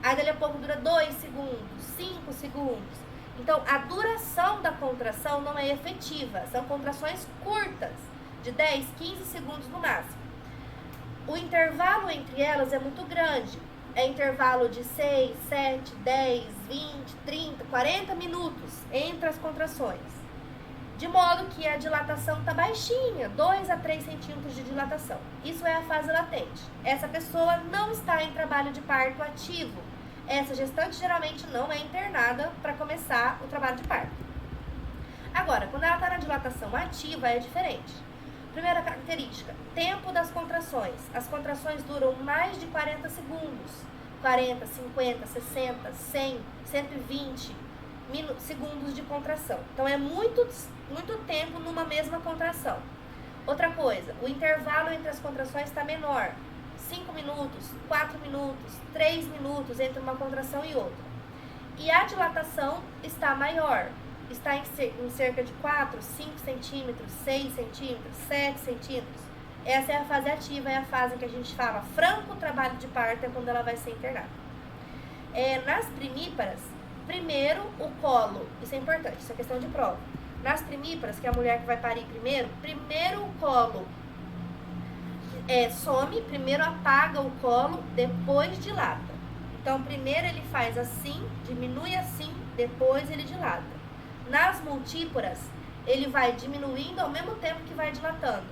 aí dali a pouco dura 2 segundos, 5 segundos. Então, a duração da contração não é efetiva, são contrações curtas, de 10, 15 segundos no máximo. O intervalo entre elas é muito grande. É intervalo de 6, 7, 10, 20, 30, 40 minutos entre as contrações. De modo que a dilatação está baixinha, 2 a 3 centímetros de dilatação. Isso é a fase latente. Essa pessoa não está em trabalho de parto ativo. Essa gestante geralmente não é internada para começar o trabalho de parto. Agora, quando ela está na dilatação ativa, é diferente. Primeira característica, tempo das contrações. As contrações duram mais de 40 segundos. 40, 50, 60, 100, 120 segundos de contração. Então, é muito tempo numa mesma contração. Outra coisa, o intervalo entre as contrações está menor. 5 minutos, 4 minutos, 3 minutos entre uma contração e outra. E a dilatação está maior. Está em cerca de 4, 5 centímetros, 6 centímetros, 7 centímetros. Essa é a fase ativa, é a fase que a gente fala franco trabalho de parto, é quando ela vai ser internada. Nas primíparas, primeiro o colo, isso é importante, isso é questão de prova. Nas primíparas, que é a mulher que vai parir primeiro o colo some, primeiro apaga o colo, depois dilata. Então, primeiro ele faz assim, diminui assim, depois ele dilata. Nas multíporas, ele vai diminuindo ao mesmo tempo que vai dilatando.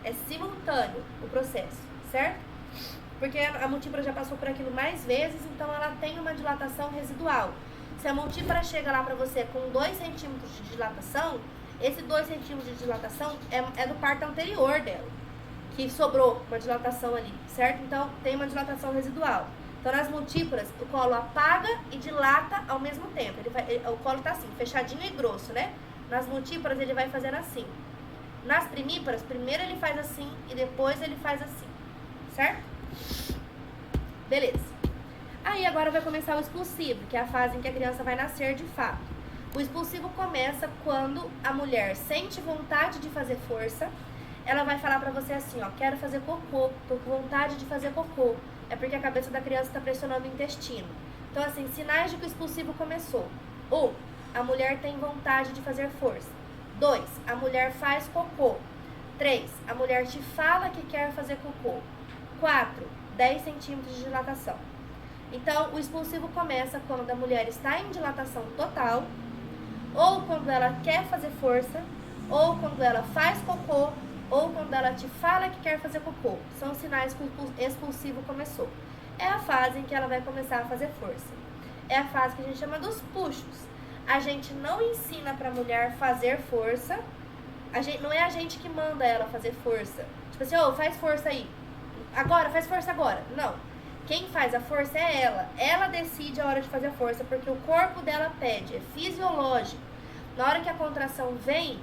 É simultâneo o processo, certo? Porque a multípara já passou por aquilo mais vezes, então ela tem uma dilatação residual. Se a multípara chega lá pra você com 2 centímetros de dilatação, esse 2 centímetros de dilatação é do parto anterior dela, que sobrou uma dilatação ali, certo? Então, tem uma dilatação residual. Então, nas multíparas, o colo apaga e dilata ao mesmo tempo. O colo tá assim, fechadinho e grosso, né? Nas multíparas, ele vai fazendo assim. Nas primíparas, primeiro ele faz assim e depois ele faz assim, certo? Beleza. Aí, agora vai começar o expulsivo, que é a fase em que a criança vai nascer de fato. O expulsivo começa quando a mulher sente vontade de fazer força. Ela vai falar pra você assim, ó, quero fazer cocô, tô com vontade de fazer cocô. É porque a cabeça da criança tá pressionando o intestino. Então, assim, sinais de que o expulsivo começou. 1. A mulher tem vontade de fazer força. 2. A mulher faz cocô. 3. A mulher te fala que quer fazer cocô. 4. 10 centímetros de dilatação. Então, o expulsivo começa quando a mulher está em dilatação total, ou quando ela quer fazer força, ou quando ela faz cocô, ou quando ela te fala que quer fazer cocô. São sinais que o expulsivo começou. É a fase em que ela vai começar a fazer força. É a fase que a gente chama dos puxos. A gente não ensina pra mulher fazer força. Não é a gente que manda ela fazer força. Tipo assim, ô, faz força aí. Agora, faz força agora. Não. Quem faz a força é ela. Ela decide a hora de fazer a força, porque o corpo dela pede. É fisiológico. Na hora que a contração vem,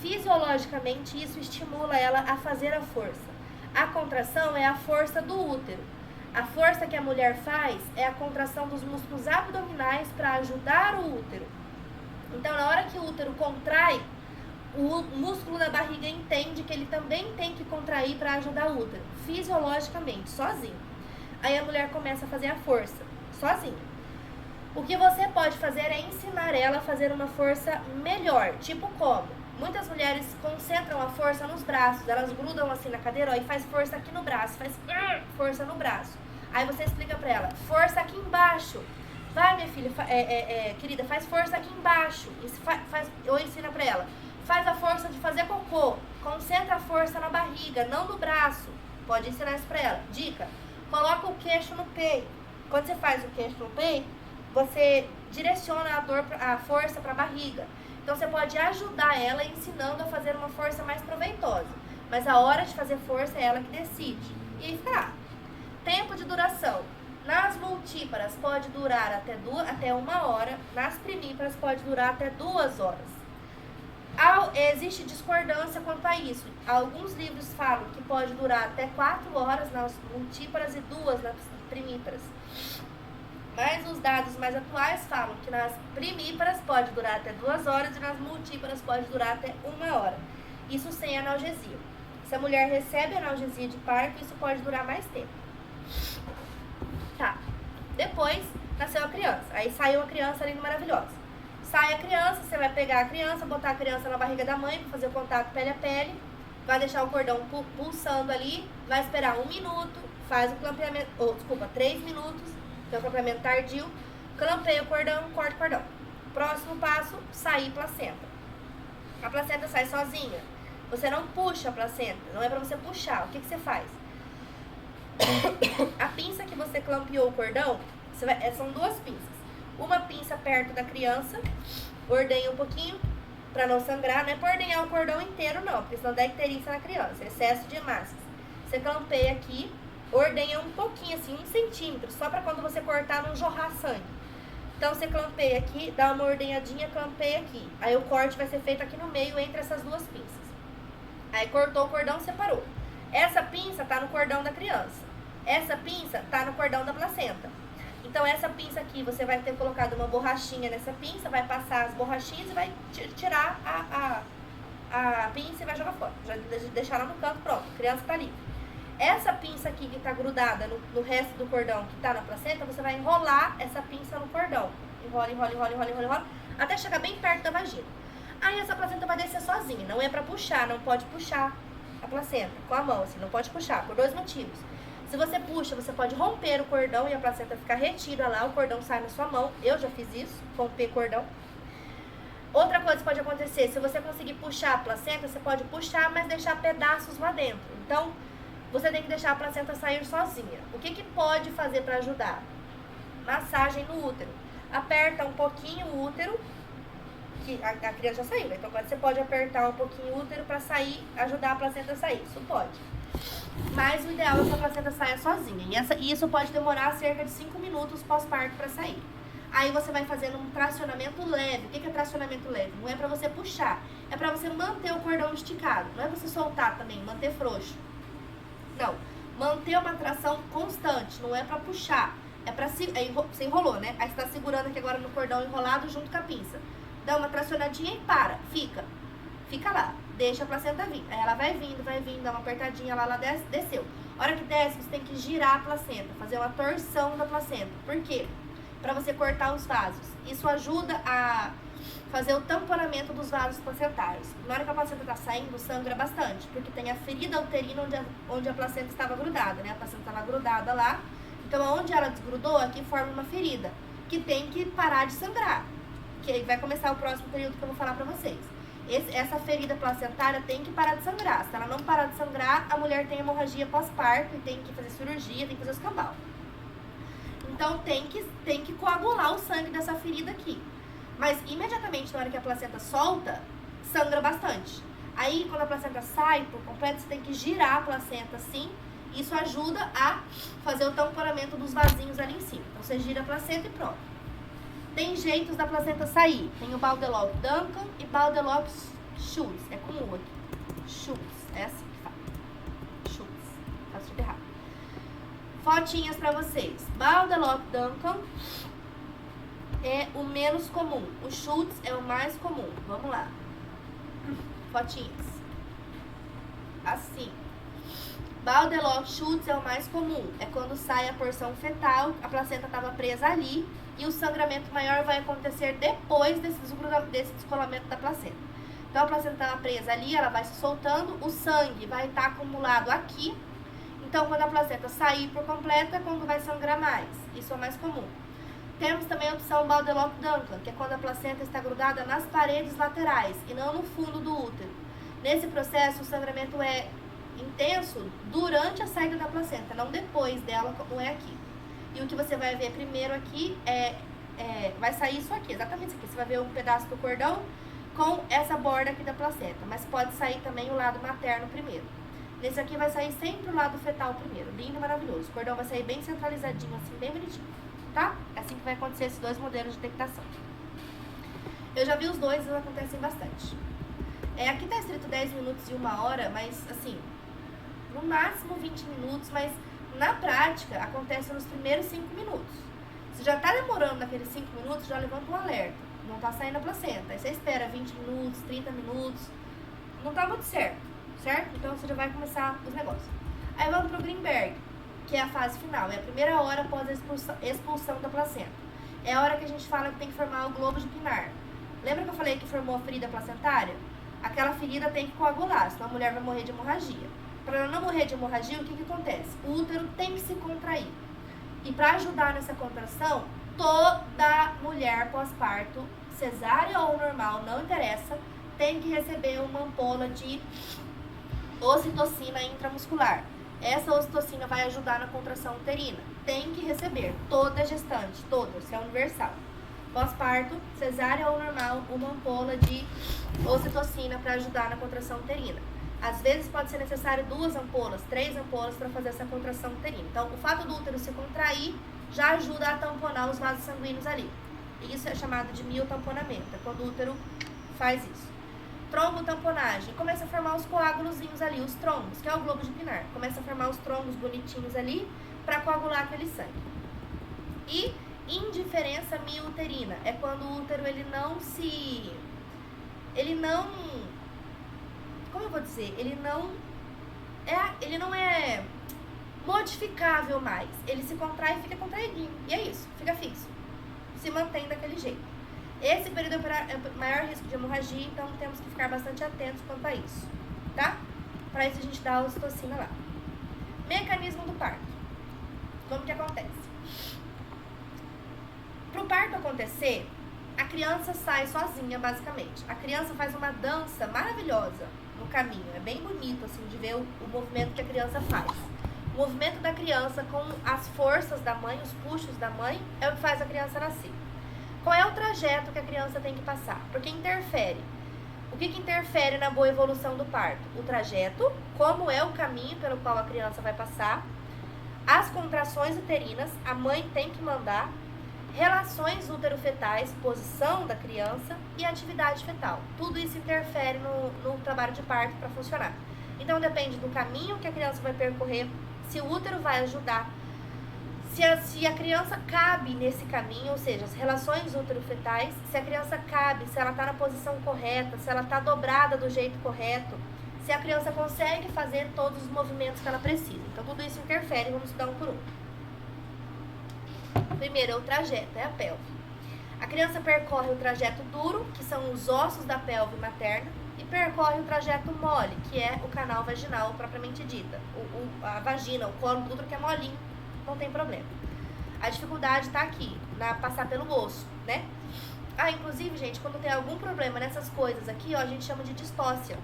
fisiologicamente isso estimula ela a fazer a força. A contração é a força do útero. A força que a mulher faz é a contração dos músculos abdominais para ajudar o útero. Então, na hora que o útero contrai, o músculo da barriga entende que ele também tem que contrair para ajudar o útero, fisiologicamente, sozinho. Aí a mulher começa a fazer a força, sozinha. O que você pode fazer é ensinar ela a fazer uma força melhor, tipo como? Muitas mulheres concentram a força nos braços, elas grudam assim na cadeira, ó, e faz força aqui no braço, faz força no braço. Aí você explica pra ela, força aqui embaixo. Vai, minha filha, querida, faz força aqui embaixo. Ou ensina pra ela, faz a força de fazer cocô, concentra a força na barriga, não no braço. Pode ensinar isso pra ela. Dica, coloca o queixo no peito. Quando você faz o queixo no peito, você direciona a força pra barriga. Então, você pode ajudar ela ensinando a fazer uma força mais proveitosa. Mas a hora de fazer força é ela que decide. E aí fica lá. Tempo de duração. Nas multíparas pode durar até 1 hora. Nas primíparas pode durar até 2 horas. Existe discordância quanto a isso. Alguns livros falam que pode durar até 4 horas nas multíparas e 2 nas primíparas. Mas os dados mais atuais falam que nas primíparas pode durar até 2 horas e nas multíparas pode durar até 1 hora. Isso sem analgesia. Se a mulher recebe analgesia de parto, isso pode durar mais tempo. Tá. Depois, nasceu a criança. Aí saiu a criança linda e maravilhosa. Sai a criança, você vai pegar a criança, botar a criança na barriga da mãe, fazer o contato pele a pele, vai deixar o cordão pulsando ali, vai esperar 1 minuto, faz o clampeamento, 3 minutos, que é o clampeamento tardio, clampeia o cordão, corta o cordão. Próximo passo, sair placenta. A placenta sai sozinha. Você não puxa a placenta, não é pra você puxar. O que você faz? A pinça que você clampeou o cordão, são 2 pinças. Uma pinça perto da criança, ordenha um pouquinho pra não sangrar. Não é pra ordenhar o cordão inteiro não, porque senão dá icterícia na criança, excesso de hemácias. Você clampeia aqui, ordenha um pouquinho assim, 1 centímetro, só pra quando você cortar não jorrar sangue. Então você clampeia aqui, dá uma ordenhadinha, clampeia aqui. Aí o corte vai ser feito aqui no meio, entre essas 2 pinças. Aí cortou o cordão, separou. Essa pinça tá no cordão da criança. Essa pinça tá no cordão da placenta. Então essa pinça aqui, você vai ter colocado uma borrachinha nessa pinça, vai passar as borrachinhas e vai tirar a pinça e vai jogar fora. Já deixar ela no canto, pronto, a criança tá livre. Essa pinça aqui que tá grudada no resto do cordão que tá na placenta, você vai enrolar essa pinça no cordão. Enrola, até chegar bem perto da vagina. Aí essa placenta vai descer sozinha, não é pra puxar, não pode puxar a placenta com a mão, assim, não pode puxar, por 2 motivos. Se você puxa, você pode romper o cordão e a placenta ficar retida lá, o cordão sai na sua mão. Eu já fiz isso, romper cordão. Outra coisa que pode acontecer, se você conseguir puxar a placenta, você pode puxar, mas deixar pedaços lá dentro. Então, você tem que deixar a placenta sair sozinha. O que pode fazer para ajudar? Massagem no útero. Aperta um pouquinho o útero, que a criança já saiu, né? Então agora você pode apertar um pouquinho o útero para sair, ajudar a placenta a sair. Isso pode. Mas o ideal é que a placenta saia sozinha. E isso pode demorar cerca de 5 minutos pós-parto para sair. Aí você vai fazendo um tracionamento leve. O que é tracionamento leve? Não é para você puxar, é para você manter o cordão esticado. Não é você soltar também, manter frouxo. Não, manter uma tração constante, não é para puxar. É pra você enrolou, né? Aí você tá segurando aqui agora no cordão enrolado junto com a pinça. Dá uma tracionadinha e para, fica lá, deixa a placenta vir. Aí ela vai vindo, dá uma apertadinha lá, ela desceu. A hora que desce, você tem que girar a placenta, fazer uma torção da placenta. Por quê? Para você cortar os vasos. Isso ajuda a fazer o tamponamento dos vasos placentários. Na hora que a placenta está saindo, sangra bastante, porque tem a ferida uterina onde a placenta estava grudada, né? A placenta estava grudada lá, então onde ela desgrudou, aqui forma uma ferida, que tem que parar de sangrar, que aí vai começar o próximo período que eu vou falar para vocês. Essa ferida placentária tem que parar de sangrar. Se ela não parar de sangrar, a mulher tem hemorragia pós-parto e tem que fazer cirurgia, tem que fazer escambau. Então tem que coagular o sangue dessa ferida aqui. Mas imediatamente na hora que a placenta solta, sangra bastante. Aí quando a placenta sai por completo, você tem que girar a placenta assim. Isso ajuda a fazer o tamponamento dos vasinhos ali em cima. Então você gira a placenta e pronto. Tem jeitos da placenta sair. Tem o Baudeloc Duncan e Baudeloc Schultz. É com U aqui. Schultz. É assim que fala. Schultz. Faço tudo errado. Fotinhas pra vocês. Baudeloc Duncan é o menos comum. O Schultz é o mais comum. Vamos lá. Fotinhas. Assim. Baudeloc Schultz é o mais comum. É quando sai a porção fetal, a placenta estava presa ali e o sangramento maior vai acontecer depois desse descolamento da placenta. Então a placenta estava presa ali, ela vai se soltando, o sangue vai estar acumulado aqui. Então quando a placenta sair por completo é quando vai sangrar mais. Isso é o mais comum. Temos também a opção Baudeloc Duncan, que é quando a placenta está grudada nas paredes laterais e não no fundo do útero. Nesse processo o sangramento é intenso durante a saída da placenta, não depois dela, como é aqui. E o que você vai ver primeiro aqui vai sair isso aqui, exatamente isso aqui. Você vai ver um pedaço do cordão com essa borda aqui da placenta, mas pode sair também o lado materno primeiro. Nesse aqui vai sair sempre o lado fetal primeiro, lindo e maravilhoso. O cordão vai sair bem centralizadinho, assim, bem bonitinho, tá? É assim que vai acontecer esses dois modelos de dectação. Eu já vi os dois, eles acontecem bastante. Aqui tá escrito 10 minutos e 1 hora, mas assim, no máximo 20 minutos, mas na prática acontece nos primeiros 5 minutos. Se já tá demorando naqueles 5 minutos, já levanta um alerta. Não tá saindo a placenta. Aí você espera 20 minutos, 30 minutos. Não tá muito certo? Então você já vai começar os negócios. Aí vamos pro Greenberg, que é a fase final. É a primeira hora após a expulsão da placenta. É a hora que a gente fala que tem que formar o globo de Pinard. Lembra que eu falei que formou a ferida placentária? Aquela ferida tem que coagular, senão a mulher vai morrer de hemorragia. Para ela não morrer de hemorragia, o que acontece? O útero tem que se contrair. E para ajudar nessa contração, toda mulher pós-parto, cesárea ou normal, não interessa, tem que receber uma ampola de ocitocina intramuscular. Essa ocitocina vai ajudar na contração uterina. Tem que receber, toda gestante, toda, isso é universal. Pós-parto, cesárea ou normal, uma ampola de ocitocina para ajudar na contração uterina. Às vezes pode ser necessário 2 ampolas, 3 ampolas para fazer essa contração uterina. Então, o fato do útero se contrair já ajuda a tamponar os vasos sanguíneos ali. Isso é chamado de miotamponamento, é quando o útero faz isso. Trombotamponagem, começa a formar os coágulozinhos ali, os trombos, que é o globo de Pinard. Começa a formar os trombos bonitinhos ali para coagular aquele sangue. E indiferença miouterina é quando o útero ele não, como eu vou dizer, ele não é modificável mais. Ele se contrai e fica contraidinho. E é isso, fica fixo. Se mantém daquele jeito. Esse período é o maior risco de hemorragia, então temos que ficar bastante atentos quanto a isso, tá? Para isso a gente dá a ocitocina lá. Mecanismo do parto. Como que acontece? Para o parto acontecer, a criança sai sozinha, basicamente. A criança faz uma dança maravilhosa no caminho. É bem bonito, assim, de ver o movimento que a criança faz. O movimento da criança com as forças da mãe, os puxos da mãe, é o que faz a criança nascer. Qual é o trajeto que a criança tem que passar? Porque interfere. O que interfere na boa evolução do parto? O trajeto, como é o caminho pelo qual a criança vai passar, as contrações uterinas, a mãe tem que mandar, relações útero-fetais, posição da criança e atividade fetal. Tudo isso interfere no trabalho de parto para funcionar. Então depende do caminho que a criança vai percorrer, se o útero vai ajudar, se a criança cabe nesse caminho, ou seja, as relações útero-fetais, se a criança cabe, se ela está na posição correta, se ela está dobrada do jeito correto, se a criança consegue fazer todos os movimentos que ela precisa. Então tudo isso interfere, vamos estudar um por um. Primeiro é o trajeto, é a pelve. A criança percorre o trajeto duro, que são os ossos da pelve materna, e percorre o trajeto mole, que é o canal vaginal propriamente dita. A vagina, o colo do útero que é molinho, não tem problema. A dificuldade está aqui, na passar pelo osso, né? Inclusive, gente, quando tem algum problema nessas coisas aqui, ó, a gente chama de distócia.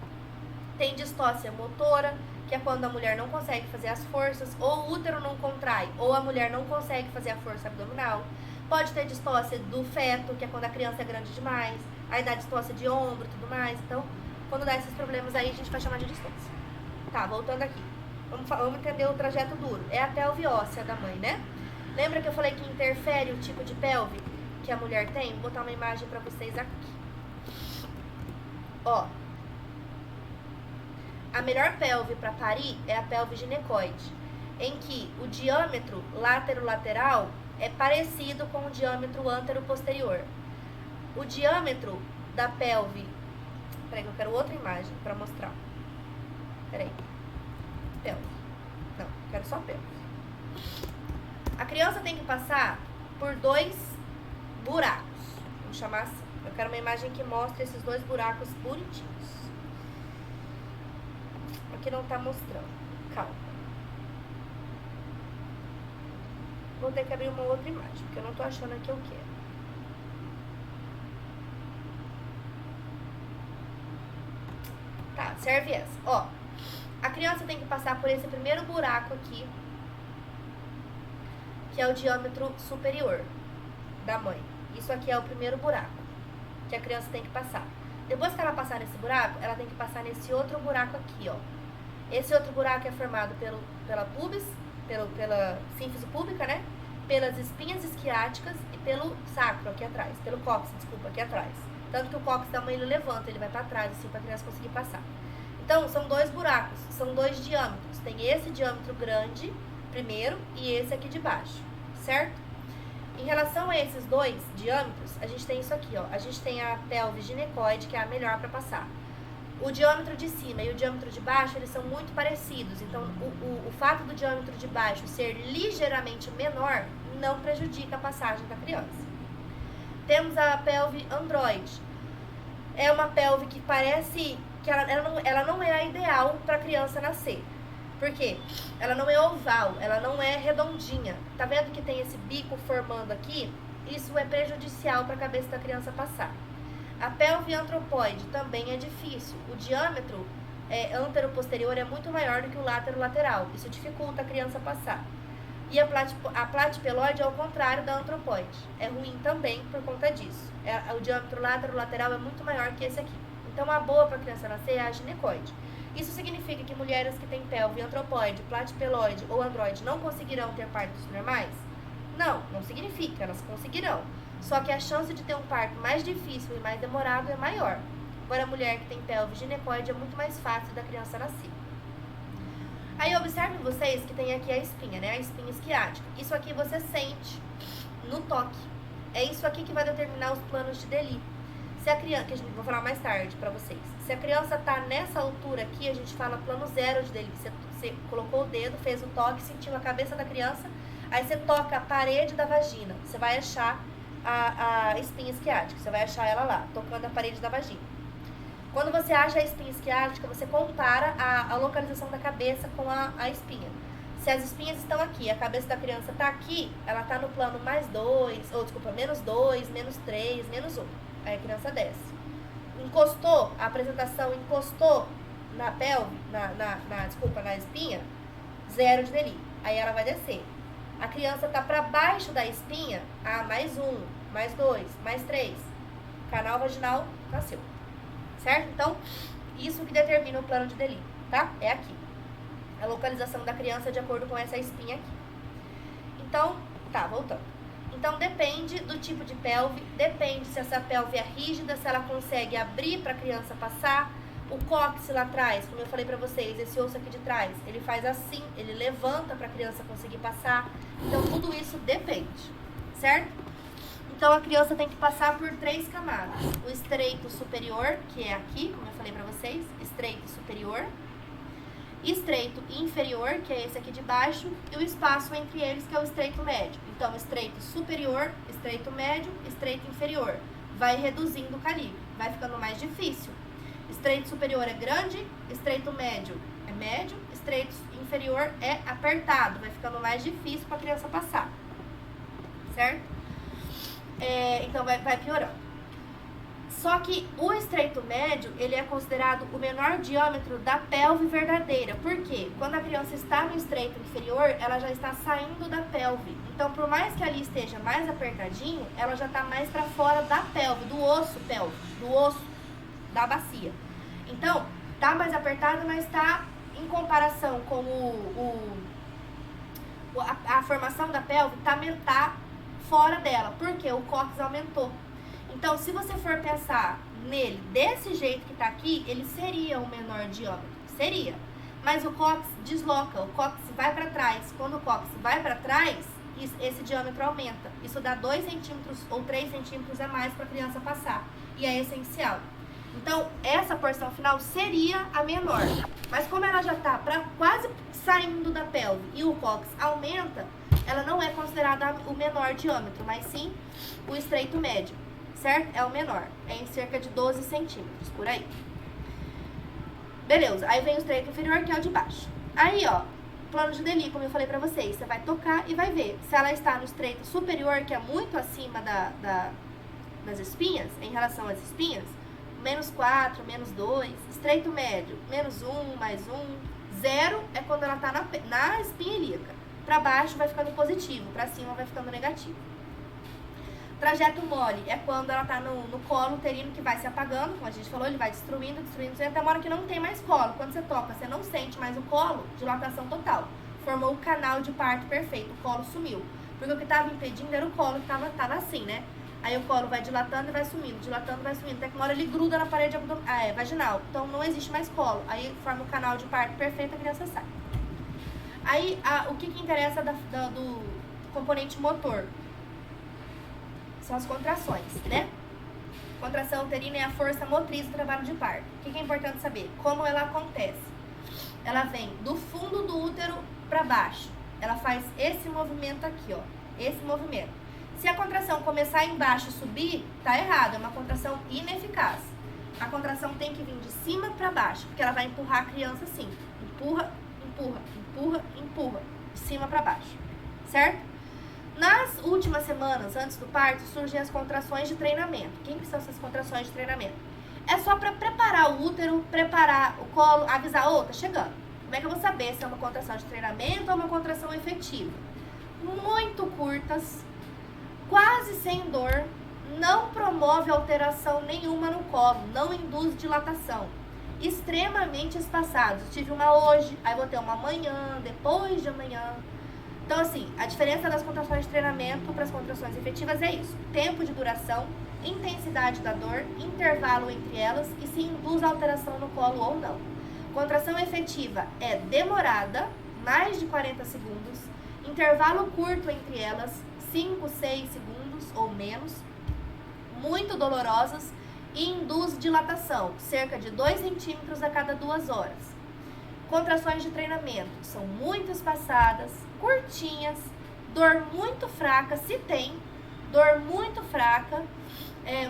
Tem distócia motora, que é quando a mulher não consegue fazer as forças, ou o útero não contrai, ou a mulher não consegue fazer a força abdominal. Pode ter distócia do feto, que é quando a criança é grande demais, aí dá distócia de ombro e tudo mais. Então, quando dá esses problemas aí, a gente vai chamar de distócia. Tá, voltando aqui. Vamos entender o trajeto duro. É a pelve óssea da mãe, né? Lembra que eu falei que interfere o tipo de pelve que a mulher tem? Vou botar uma imagem pra vocês aqui. Ó. A melhor pelve para parir é a pelve ginecoide, em que o diâmetro látero-lateral é parecido com o diâmetro antero-posterior. O diâmetro da pelve... Peraí que eu quero outra imagem para mostrar. Peraí. Pelve. Não, quero só pelve. A criança tem que passar por 2 buracos. Vamos chamar assim. Eu quero uma imagem que mostre esses 2 buracos bonitinhos. Aqui não tá mostrando. Calma. Vou ter que abrir uma outra imagem, porque eu não tô achando a que eu quero. Tá, serve essa. Ó, a criança tem que passar por esse primeiro buraco aqui, que é o diâmetro superior da mãe. Isso aqui é o primeiro buraco que a criança tem que passar. Depois que ela passar nesse buraco, ela tem que passar nesse outro buraco aqui, ó. Esse outro buraco é formado pela pubis, pela sínfise púbica, né? Pelas espinhas isquiáticas e pelo sacro aqui atrás, pelo cóccix, desculpa, aqui atrás. Tanto que o cóccix da mãe ele levanta, ele vai pra trás, assim, pra criança conseguir passar. Então, são 2 buracos, são 2 diâmetros. Tem esse diâmetro grande, primeiro, e esse aqui de baixo, certo? Em relação a esses 2 diâmetros, a gente tem isso aqui, ó. A gente tem a pelve ginecoide, que é a melhor pra passar. O diâmetro de cima e o diâmetro de baixo, eles são muito parecidos. Então, o fato do diâmetro de baixo ser ligeiramente menor não prejudica a passagem da criança. Temos a pelve androide. É uma pelve que parece que ela não é a ideal para a criança nascer. Por quê? Ela não é oval, ela não é redondinha. Tá vendo que tem esse bico formando aqui? Isso é prejudicial para a cabeça da criança passar. A pelve antropoide também é difícil. O diâmetro antero-posterior é muito maior do que o látero-lateral. Isso dificulta a criança passar. E a platipeloide é ao contrário da antropoide. É ruim também por conta disso. O diâmetro látero-lateral é muito maior que esse aqui. Então, a boa para a criança nascer é a ginecoide. Isso significa que mulheres que têm pelve antropoide, platipeloide ou androide não conseguirão ter partos normais? Não, não significa. Elas conseguirão. Só que a chance de ter um parto mais difícil e mais demorado é maior. Agora, a mulher que tem pelve ginecoide é muito mais fácil da criança nascer. Aí, observem vocês que tem aqui a espinha, né? A espinha isquiática. Isso aqui você sente no toque. É isso aqui que vai determinar os planos de Deli. Se a criança, que a gente vou falar mais tarde pra vocês. Se a criança tá nessa altura aqui, a gente fala plano 0 de Deli. Você colocou o dedo, fez o toque, sentiu a cabeça da criança, aí você toca a parede da vagina. Você vai achar a espinha isquiática. Você vai achar ela lá, tocando a parede da vagina. Quando você acha a espinha isquiática, você compara a localização da cabeça com a espinha. Se as espinhas estão aqui, a cabeça da criança está aqui, ela está no plano mais 2, ou desculpa, menos 2, menos 3, menos 1. Aí a criança desce. Encostou, a apresentação encostou na pelve, desculpa, na espinha, 0 de delírio. Aí ela vai descer. A criança tá para baixo da espinha, mais 1, mais 2, mais 3. Canal vaginal nasceu. Certo? Então, isso que determina o plano de delírio, tá? É aqui. A localização da criança de acordo com essa espinha aqui. Então, tá, voltando. Então, depende do tipo de pelve, depende se essa pelve é rígida, se ela consegue abrir para a criança passar. O cóccix lá atrás, como eu falei pra vocês, esse osso aqui de trás, ele faz assim, ele levanta pra criança conseguir passar. Então, tudo isso depende, certo? Então, a criança tem que passar por 3 camadas. O estreito superior, que é aqui, como eu falei pra vocês, estreito superior. Estreito inferior, que é esse aqui de baixo. E o espaço entre eles, que é o estreito médio. Então, estreito superior, estreito médio, estreito inferior. Vai reduzindo o calibre, vai ficando mais difícil. Estreito superior é grande, estreito médio é médio, estreito inferior é apertado, vai ficando mais difícil para a criança passar, certo? Então vai piorando. Só que o estreito médio, ele é considerado o menor diâmetro da pelve verdadeira. Por quê? Quando a criança está no estreito inferior, ela já está saindo da pelve. Então, por mais que ali esteja mais apertadinho, ela já está mais para fora da pelve, do osso pélvico, do osso da bacia. Então, tá mais apertado, mas tá em comparação com a formação da pelve, tá fora dela, porque o cóccix aumentou. Então, se você for pensar nele desse jeito que tá aqui, ele seria o menor diâmetro, seria. Mas o cóccix desloca, o cóccix vai para trás. Quando o cóccix vai para trás, esse diâmetro aumenta. Isso dá 2 centímetros ou 3 centímetros a mais para a criança passar. E é essencial. Então, essa porção final seria a menor. Mas como ela já está quase saindo da pelve e o cóccix aumenta, ela não é considerada o menor diâmetro, mas sim o estreito médio, certo? É o menor. É em cerca de 12 centímetros, por aí. Beleza. Aí vem o estreito inferior, que é o de baixo. Aí, ó, plano de delírio, como eu falei pra vocês. Você vai tocar e vai ver. Se ela está no estreito superior, que é muito acima das espinhas, em relação às espinhas, menos 4, menos 2, estreito médio, menos 1, mais 1, 0 é quando ela tá na espinha ilíaca. Para baixo vai ficando positivo, para cima vai ficando negativo. Trajeto mole é quando ela tá no colo uterino, que vai se apagando, como a gente falou, ele vai destruindo, até uma hora que não tem mais colo. Quando você toca, você não sente mais o colo, dilatação total. Formou o canal de parto perfeito, o colo sumiu. Porque o que estava impedindo era o colo, que tava assim, né? Aí o colo vai dilatando e vai sumindo, até que uma hora ele gruda na parede vaginal. Então não existe mais colo. Aí forma o canal de parto perfeito, a criança sai. Aí o que interessa do componente motor? São as contrações, né? Contração uterina é a força motriz do trabalho de parto. O que é importante saber? Como ela acontece? Ela vem do fundo do útero para baixo. Ela faz esse movimento aqui, ó. Esse movimento. Se a contração começar embaixo e subir, tá errado, é uma contração ineficaz. A contração tem que vir de cima para baixo, porque ela vai empurrar a criança assim. Empurra, empurra, empurra, empurra. De cima para baixo, certo? Nas últimas semanas, antes do parto, surgem as contrações de treinamento. O que são essas contrações de treinamento? É só para preparar o útero, preparar o colo, avisar, tá chegando. Como é que eu vou saber se é uma contração de treinamento ou uma contração efetiva? Muito curtas, quase sem dor, não promove alteração nenhuma no colo, não induz dilatação. Extremamente espaçados. Tive uma hoje, aí vou ter uma amanhã, depois de amanhã. Então, assim, a diferença das contrações de treinamento para as contrações efetivas é isso. Tempo de duração, intensidade da dor, intervalo entre elas e se induz alteração no colo ou não. Contração efetiva é demorada, mais de 40 segundos, intervalo curto entre elas, 5, 6 segundos ou menos, muito dolorosas e induz dilatação, cerca de 2 centímetros a cada 2 horas. Contrações de treinamento são muito espaçadas, curtinhas, dor muito fraca, se tem, dor muito fraca,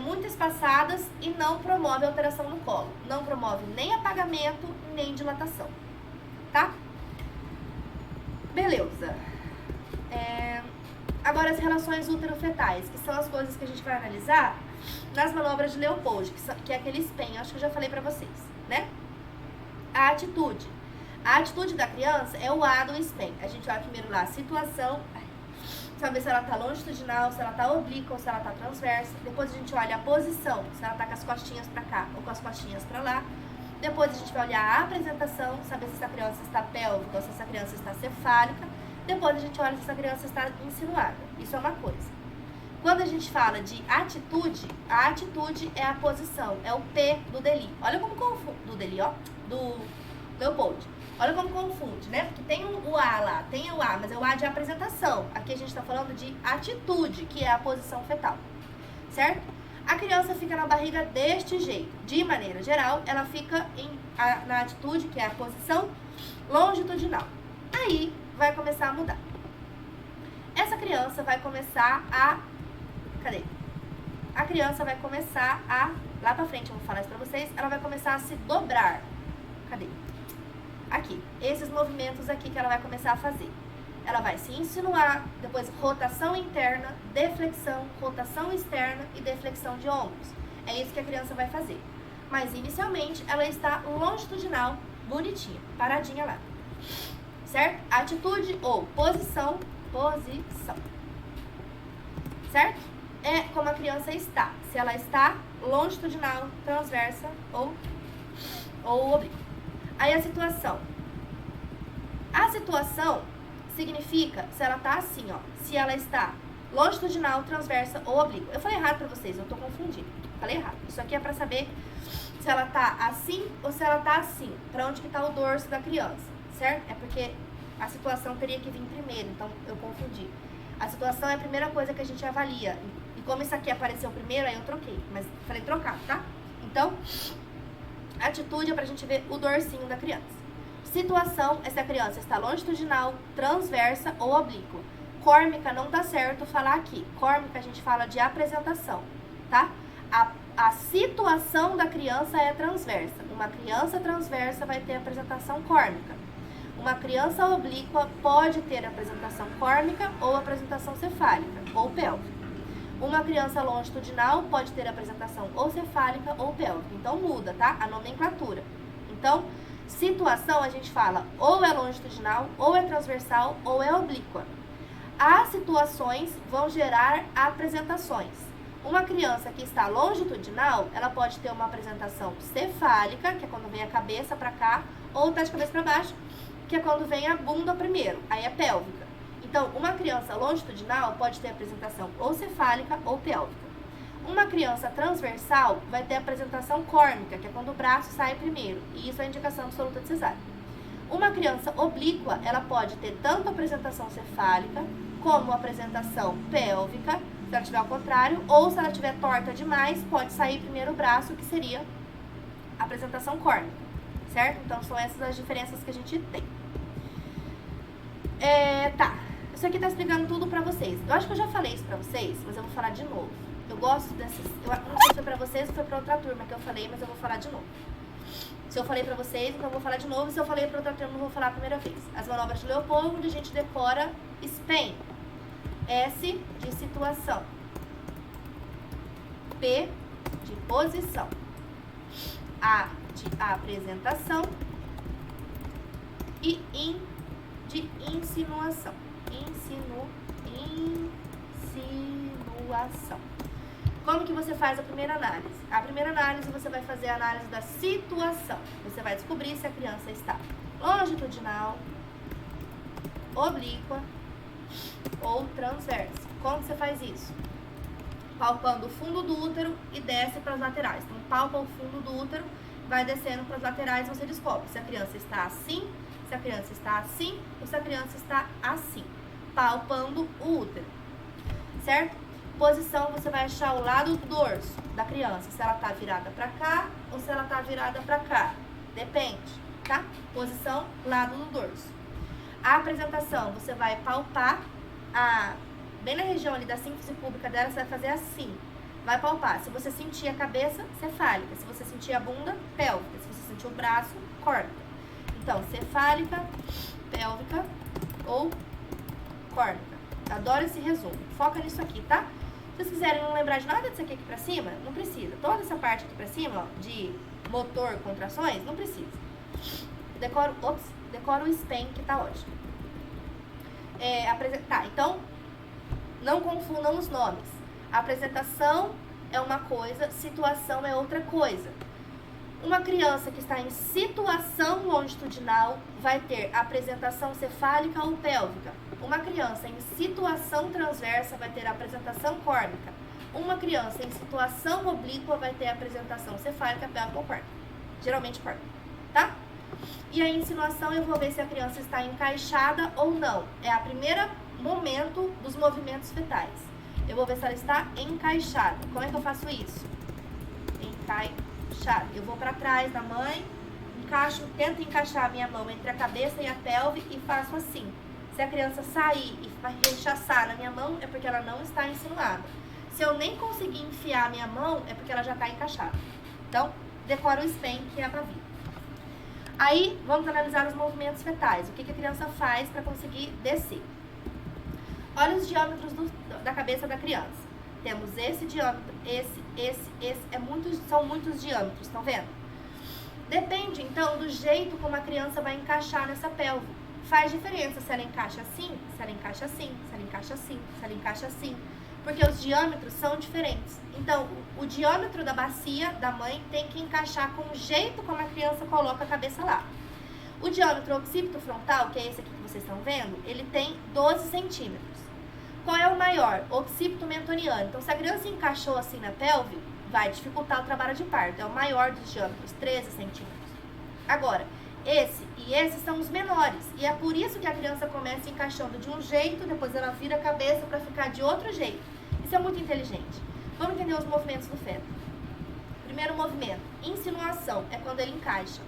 muito espaçadas e não promove alteração no colo. Não promove nem apagamento, nem dilatação, tá? Beleza. Agora as relações útero-fetais, que são as coisas que a gente vai analisar nas manobras de Leopold, que é aquele SPEN, acho que eu já falei pra vocês, né? a atitude. A atitude da criança é o A do SPEM. A gente olha primeiro lá a situação, saber se ela está longitudinal, se ela está oblíqua ou se ela está transversa. Depois a gente olha a posição, se ela está com as costinhas para cá ou com as costinhas para lá. Depois a gente vai olhar a apresentação, saber se essa criança está pélvica ou se essa criança está cefálica. Depois a gente olha se essa criança está insinuada. Isso é uma coisa. Quando a gente fala de atitude, a atitude é a posição, é o P do DELI. Olha como confunde, do DELI, ó, do Leopold. Olha como confunde, né? Porque tem o A lá, tem o A, mas é o A de apresentação. Aqui a gente está falando de atitude, que é a posição fetal, certo? A criança fica na barriga deste jeito. De maneira geral, ela fica na atitude, que é a posição longitudinal. Aí vai começar a mudar. Essa criança vai começar a... Cadê? A criança vai começar a... Lá pra frente eu vou falar isso pra vocês. Ela vai começar a se dobrar. Cadê? Aqui. Esses movimentos aqui que ela vai começar a fazer. Ela vai se insinuar, depois rotação interna, deflexão, rotação externa e deflexão de ombros. É isso que a criança vai fazer. Mas inicialmente ela está longitudinal, bonitinha, paradinha lá. Certo? Atitude ou posição, certo? É como a criança está. Se ela está longitudinal, transversa ou oblíqua. Aí a situação. A situação significa se ela está assim, ó. Se ela está longitudinal, transversa ou oblíqua. Eu falei errado pra vocês, eu tô confundindo. Falei errado. Isso aqui é pra saber se ela tá assim ou se ela tá assim. Pra onde que tá o dorso da criança, certo? É porque a situação teria que vir primeiro, então eu confundi. A situação é a primeira coisa que a gente avalia. E como isso aqui apareceu primeiro, aí eu troquei. Mas falei trocado, tá? Então, atitude é pra gente ver o dorsinho da criança. Situação é se a criança está longitudinal, transversa ou oblíqua. Córmica não dá certo falar aqui. Córmica a gente fala de apresentação, tá? A situação da criança é transversa. Uma criança transversa vai ter apresentação córmica. Uma criança oblíqua pode ter apresentação córmica ou apresentação cefálica ou pélvica. Uma criança longitudinal pode ter apresentação ou cefálica ou pélvica. Então muda, tá? A nomenclatura. Então, situação a gente fala ou é longitudinal, ou é transversal, ou é oblíqua. As situações vão gerar apresentações. Uma criança que está longitudinal, ela pode ter uma apresentação cefálica, que é quando vem a cabeça para cá, ou tá de cabeça para baixo, que é quando vem a bunda primeiro, aí é pélvica. Então, uma criança longitudinal pode ter apresentação ou cefálica ou pélvica. Uma criança transversal vai ter apresentação córmica, que é quando o braço sai primeiro, e isso é indicação absoluta de cesárea. Uma criança oblíqua, ela pode ter tanto apresentação cefálica, como apresentação pélvica, se ela estiver ao contrário, ou se ela estiver torta demais, pode sair primeiro o braço, que seria a apresentação córnica, certo? Então, são essas as diferenças que a gente tem. Tá, isso aqui tá explicando tudo pra vocês. Eu acho que eu já falei isso pra vocês, mas eu vou falar de novo. Eu gosto dessas... Eu não sei se foi pra vocês ou foi pra outra turma que eu falei, mas eu vou falar de novo. Se eu falei pra vocês, então eu vou falar de novo. Se eu falei pra outra turma, eu vou falar a primeira vez. As manobras de Leopold, onde a gente decora SPEM. S de situação. P de posição. A de apresentação. E IN de insinuação. Insinuação. Como que você faz a primeira análise? A primeira análise você vai fazer a análise da situação. Você vai descobrir se a criança está longitudinal, oblíqua ou transversa. Como você faz isso? Palpando o fundo do útero e desce para as laterais. Então, palpa o fundo do útero, vai descendo para as laterais e você descobre se a criança está assim, se a criança está assim ou se a criança está assim. Palpando o útero, certo? Posição, você vai achar o lado do dorso da criança, se ela tá virada pra cá ou se ela tá virada pra cá, depende, tá? Posição, lado do dorso. A apresentação, você vai palpar bem na região ali da síntese pública dela, você vai fazer assim, vai palpar. Se você sentir a cabeça, cefálica. Se você sentir a bunda, pélvica. Se você sentir o braço, córnica. Então, cefálica, pélvica ou córnica. Adoro esse resumo. Foca nisso aqui, tá? Se vocês quiserem não lembrar de nada disso aqui pra cima, não precisa. Toda essa parte aqui pra cima, ó, de motor, contrações, não precisa. Decora o SPEN, que tá ótimo. Tá, então, não confundam os nomes. Apresentação é uma coisa, situação é outra coisa. Uma criança que está em situação longitudinal vai ter apresentação cefálica ou pélvica. Uma criança em situação transversa vai ter apresentação córnica. Uma criança em situação oblíqua vai ter apresentação cefálica, pélvica ou córnica. Geralmente córnica, tá? E a insinuação eu vou ver se a criança está encaixada ou não. É o primeiro momento dos movimentos fetais. Eu vou ver se ela está encaixada. Como é que eu faço isso? Encaixar. Eu vou para trás da mãe, tento encaixar a minha mão entre a cabeça e a pelve e faço assim. Se a criança sair e rechaçar na minha mão, é porque ela não está insinuada. Se eu nem conseguir enfiar a minha mão, é porque ela já está encaixada. Então, decora o SPEN, que é a pavia. Aí, vamos analisar os movimentos fetais. O que a criança faz para conseguir descer? Olha os diâmetros da cabeça da criança. Temos esse diâmetro, esse. São muitos diâmetros, estão vendo? Depende, então, do jeito como a criança vai encaixar nessa pelve. Faz diferença se ela encaixa assim, se ela encaixa assim, se ela encaixa assim, se ela encaixa assim. Porque os diâmetros são diferentes. Então, o diâmetro da bacia da mãe tem que encaixar com o jeito como a criança coloca a cabeça lá. O diâmetro occipito frontal, que é esse aqui que vocês estão vendo, ele tem 12 centímetros. Qual é o maior? Occipito mentoniano. Então, se a criança encaixou assim na pelve, vai dificultar o trabalho de parto. É o maior dos diâmetros, 13 centímetros. Agora, esse e esse são os menores. E é por isso que a criança começa encaixando de um jeito, depois ela vira a cabeça para ficar de outro jeito. Isso é muito inteligente. Vamos entender os movimentos do feto. Primeiro movimento, insinuação, é quando ele encaixa.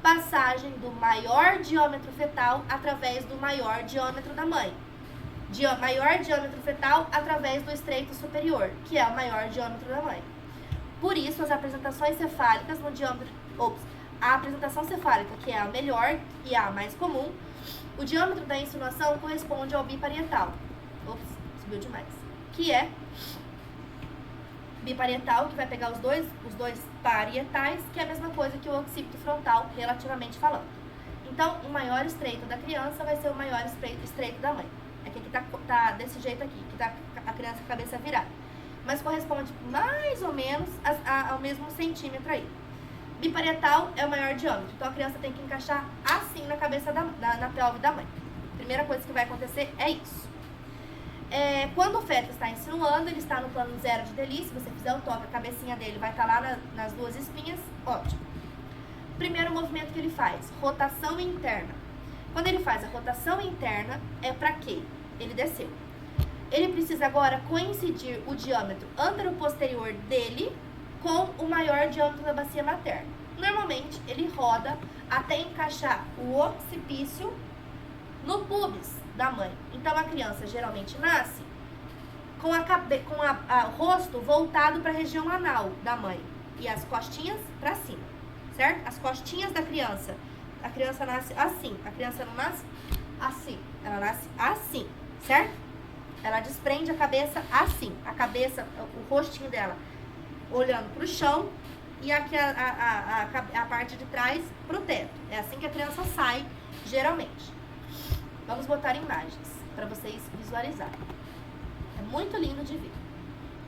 Passagem do maior diâmetro fetal através do maior diâmetro da mãe. Maior diâmetro fetal através do estreito superior, que é o maior diâmetro da mãe. Por isso, as apresentações cefálicas no diâmetro... A apresentação cefálica, que é a melhor e a mais comum, o diâmetro da insinuação corresponde ao biparietal. Subiu demais. Que é biparietal, que vai pegar os dois parietais, que é a mesma coisa que o occipito frontal, relativamente falando. Então, o maior estreito da criança vai ser o maior estreito da mãe. Aqui que tá desse jeito aqui, que tá a criança com a cabeça virada. Mas corresponde mais ou menos ao mesmo centímetro aí. Biparietal é o maior diâmetro, então a criança tem que encaixar assim na cabeça na pelve da mãe. Primeira coisa que vai acontecer é isso. Quando o feto está insinuando, ele está no plano zero de delícia. Se você fizer o toque, a cabecinha dele vai estar lá nas duas espinhas, ótimo. Primeiro movimento que ele faz, rotação interna. Quando ele faz a rotação interna, é para quê? Ele desceu. Ele precisa agora coincidir o diâmetro antero-posterior dele com o maior diâmetro da bacia materna. Normalmente, ele roda até encaixar o occipício no pubis da mãe. Então, a criança geralmente nasce com o rosto voltado para a região anal da mãe e as costinhas para cima, certo? As costinhas da criança. A criança nasce assim. A criança não nasce assim. Ela nasce assim, certo? Ela desprende a cabeça assim. A cabeça, o rostinho dela olhando para o chão e aqui a parte de trás para o teto. É assim que a criança sai, geralmente. Vamos botar imagens para vocês visualizarem. É muito lindo de ver.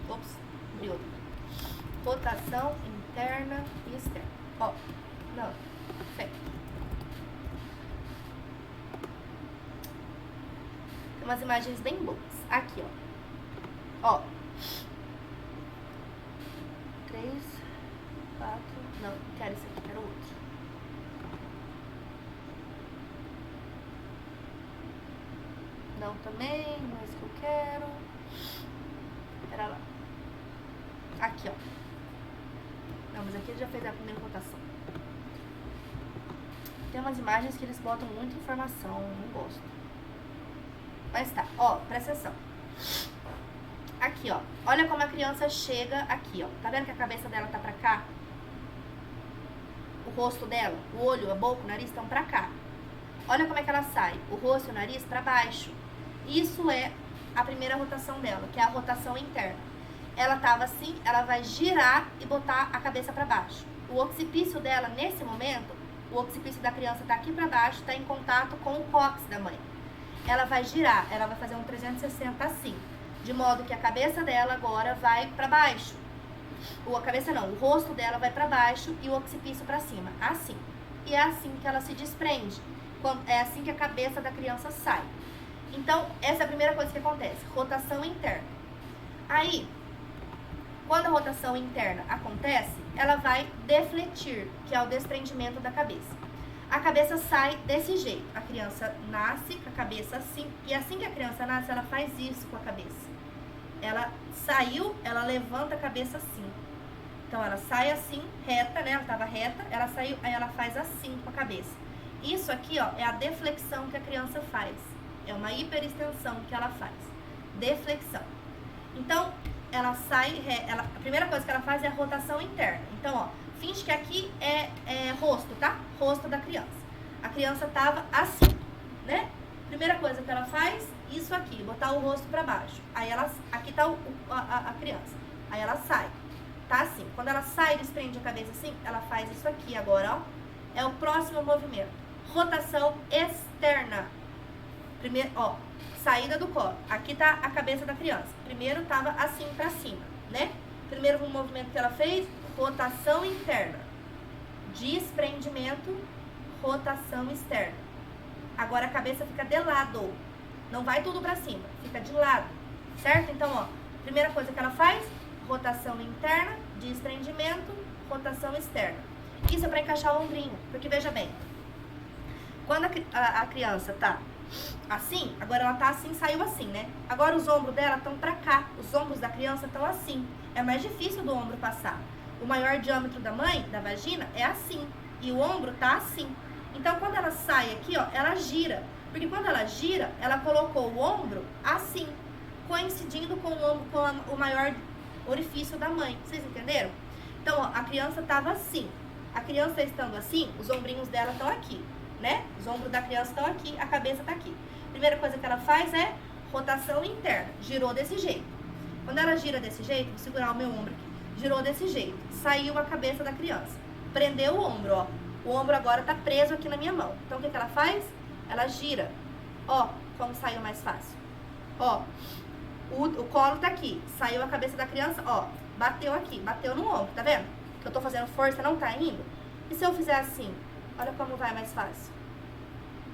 Ops, abriu outra. Rotação interna e externa. Ó, não, feto. Tem umas imagens bem boas. Aqui, ó. Ó. 3, 4, não quero esse aqui, quero outro. Não também, não é esse que eu quero. Pera lá. Aqui, ó. Não, mas aqui ele já fez a primeira rotação. Tem umas imagens que eles botam muita informação, eu não gosto. Mas tá, ó, presta atenção. Aqui, ó. Olha como a criança chega aqui, ó. Tá vendo que a cabeça dela tá pra cá? O rosto dela, o olho, a boca, o nariz estão pra cá. Olha como é que ela sai. O rosto e o nariz pra baixo. Isso é a primeira rotação dela, que é a rotação interna. Ela tava assim, ela vai girar e botar a cabeça pra baixo. O occipício dela, nesse momento, o occipício da criança está aqui para baixo, está em contato com o cóccix da mãe. Ela vai girar, ela vai fazer um 360 assim, de modo que a cabeça dela agora vai para baixo. Ou a cabeça não, o rosto dela vai para baixo e o occipício para cima, assim. E é assim que ela se desprende, é assim que a cabeça da criança sai. Então, essa é a primeira coisa que acontece, rotação interna. Aí, quando a rotação interna acontece, ela vai defletir, que é o desprendimento da cabeça. A cabeça sai desse jeito. A criança nasce com a cabeça assim, e assim que a criança nasce, ela faz isso com a cabeça. Ela saiu, ela levanta a cabeça assim. Então, ela sai assim, reta, né? Ela estava reta, ela saiu, aí ela faz assim com a cabeça. Isso aqui, ó, é a deflexão que a criança faz. É uma hiperextensão que ela faz. Deflexão. Então, ela sai, a primeira coisa que ela faz é a rotação interna. Então, ó, finge que aqui é rosto, tá? Rosto da criança. A criança tava assim, né? Primeira coisa que ela faz, isso aqui, botar o rosto pra baixo. Aí ela, aqui tá a criança. Aí ela sai, tá assim. Quando ela sai, desprende a cabeça assim, ela faz isso aqui agora, ó. É o próximo movimento. Rotação externa. Primeiro, ó, saída do colo. Aqui tá a cabeça da criança. Primeiro tava assim pra cima, né? Primeiro movimento que ela fez, rotação interna. Desprendimento, rotação externa. Agora a cabeça fica de lado. Não vai tudo pra cima, fica de lado, certo? Então, ó, primeira coisa que ela faz, rotação interna, desprendimento, rotação externa. Isso é pra encaixar o ombrinho, porque veja bem, quando a criança tá assim, agora ela tá assim, saiu assim, né? Agora os ombros dela estão pra cá, os ombros da criança estão assim. É mais difícil do ombro passar. O maior diâmetro da mãe, da vagina, é assim, e o ombro tá assim. Então, quando ela sai aqui, ó, ela gira. Porque quando ela gira, ela colocou o ombro assim, coincidindo com o ombro, com o maior orifício da mãe. Vocês entenderam? Então, ó, a criança tava assim. A criança estando assim, os ombrinhos dela estão aqui, né? Os ombros da criança estão aqui, a cabeça tá aqui. Primeira coisa que ela faz é rotação interna. Girou desse jeito. Quando ela gira desse jeito, vou segurar o meu ombro aqui. Girou desse jeito. Saiu a cabeça da criança. Prendeu o ombro, ó. O ombro agora tá preso aqui na minha mão. Então, o que ela faz? Ela gira. Ó, como saiu mais fácil. Ó, o colo tá aqui. Saiu a cabeça da criança, ó. Bateu aqui, bateu no ombro, tá vendo? Que eu tô fazendo força, não tá indo? E se eu fizer assim? Olha como vai mais fácil.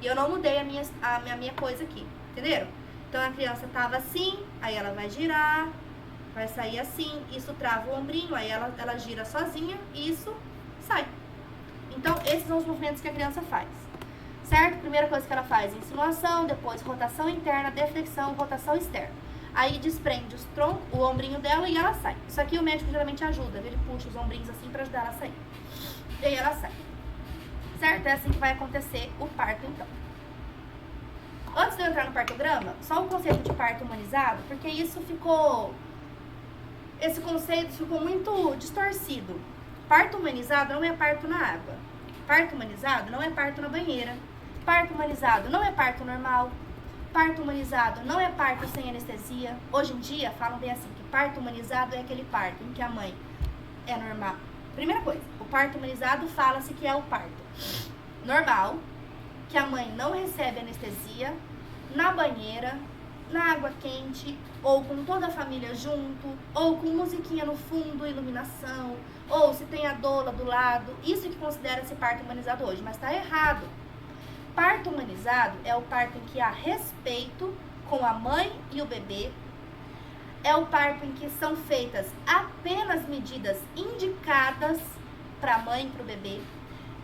E eu não mudei a minha coisa aqui, entenderam? Então, a criança tava assim, aí ela vai girar, vai sair assim, isso trava o ombrinho, aí ela gira sozinha e isso sai. Então, esses são os movimentos que a criança faz, certo? Primeira coisa que ela faz, insinuação, depois rotação interna, deflexão, rotação externa. Aí desprende o ombrinho dela e ela sai. Isso aqui o médico geralmente ajuda, ele puxa os ombrinhos assim pra ajudar ela a sair. E aí ela sai. Certo? É assim que vai acontecer o parto, então. Antes de eu entrar no partograma, só o conceito de parto humanizado, porque esse conceito ficou muito distorcido. Parto humanizado não é parto na água. Parto humanizado não é parto na banheira. Parto humanizado não é parto normal. Parto humanizado não é parto sem anestesia. Hoje em dia, falam bem assim, que parto humanizado é aquele parto em que a mãe é normal. Primeira coisa, o parto humanizado fala-se que é o parto normal, que a mãe não recebe anestesia, na banheira, na água quente, ou com toda a família junto, ou com musiquinha no fundo, iluminação, ou se tem a doula do lado. Isso que considera-se parto humanizado hoje, mas está errado. Parto humanizado é o parto em que há respeito com a mãe e o bebê. É o parto em que são feitas apenas medidas indicadas para a mãe e para o bebê,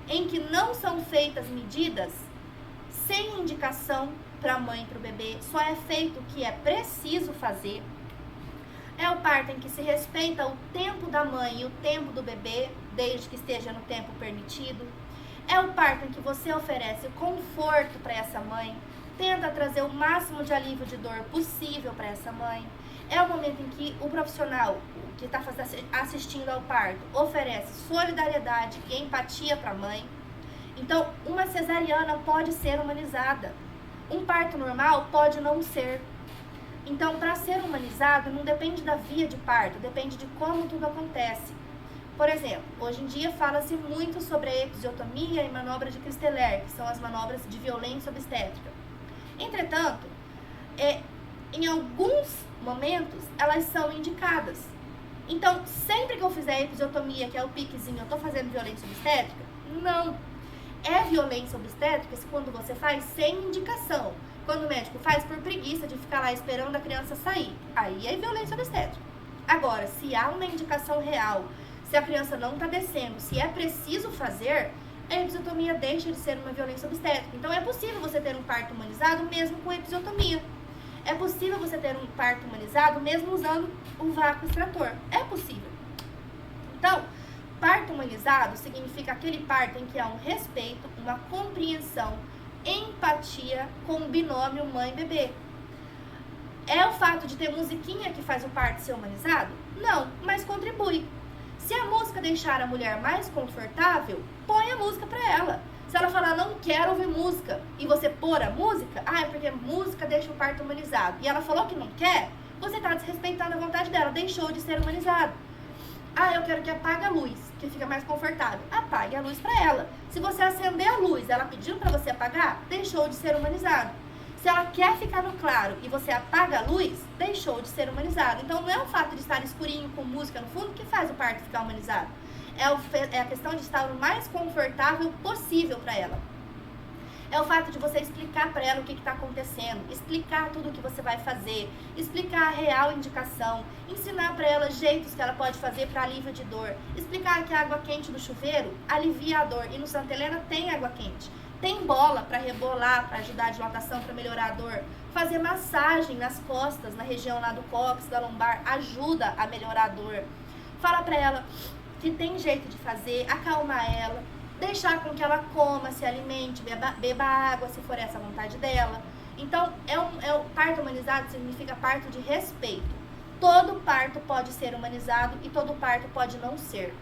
em que não são feitas medidas sem indicação para a mãe e para o bebê, só é feito o que é preciso fazer. É o parto em que se respeita o tempo da mãe e o tempo do bebê, desde que esteja no tempo permitido. É o parto em que você oferece conforto para essa mãe, tenta trazer o máximo de alívio de dor possível para essa mãe. É o momento em que o profissional que está assistindo ao parto oferece solidariedade e empatia para a mãe. Então, uma cesariana pode ser humanizada. Um parto normal pode não ser. Então, para ser humanizado, não depende da via de parto, depende de como tudo acontece. Por exemplo, hoje em dia fala-se muito sobre a episiotomia e manobra de Christeler, que são as manobras de violência obstétrica. Entretanto, em alguns momentos, elas são indicadas. Então, sempre que eu fizer a episiotomia, que é o piquezinho, eu tô fazendo violência obstétrica? Não. É violência obstétrica quando você faz sem indicação. Quando o médico faz por preguiça de ficar lá esperando a criança sair. Aí é violência obstétrica. Agora, se há uma indicação real, se a criança não está descendo, se é preciso fazer, a episiotomia deixa de ser uma violência obstétrica. Então, é possível você ter um parto humanizado mesmo com episiotomia. É possível você ter um parto humanizado mesmo usando o vácuo extrator. É possível. Então, parto humanizado significa aquele parto em que há um respeito, uma compreensão, empatia com o binômio mãe-bebê. É o fato de ter musiquinha que faz o parto ser humanizado? Não, mas contribui. Se a música deixar a mulher mais confortável, põe a música para ela. Se ela falar, não quero ouvir música, e você pôr a música, é porque música deixa o parto humanizado. E ela falou que não quer, você está desrespeitando a vontade dela, deixou de ser humanizado. Eu quero que apague a luz, que fica mais confortável. Apague a luz para ela. Se você acender a luz, ela pediu para você apagar, deixou de ser humanizado. Se ela quer ficar no claro e você apaga a luz, deixou de ser humanizado. Então, não é o fato de estar escurinho com música no fundo que faz o parto ficar humanizado. É a questão de estar o mais confortável possível para ela. É o fato de você explicar para ela o que está acontecendo, explicar tudo o que você vai fazer, explicar a real indicação, ensinar para ela jeitos que ela pode fazer para alívio de dor, explicar que a água quente do chuveiro alivia a dor. E no Santa Helena tem água quente. Tem bola para rebolar, para ajudar a dilatação, para melhorar a dor. Fazer massagem nas costas, na região lá do cóccix, da lombar, ajuda a melhorar a dor. Fala para ela que tem jeito de fazer, acalmar ela, deixar com que ela coma, se alimente, beba água, se for essa a vontade dela. Então, o parto humanizado significa parto de respeito. Todo parto pode ser humanizado e todo parto pode não ser.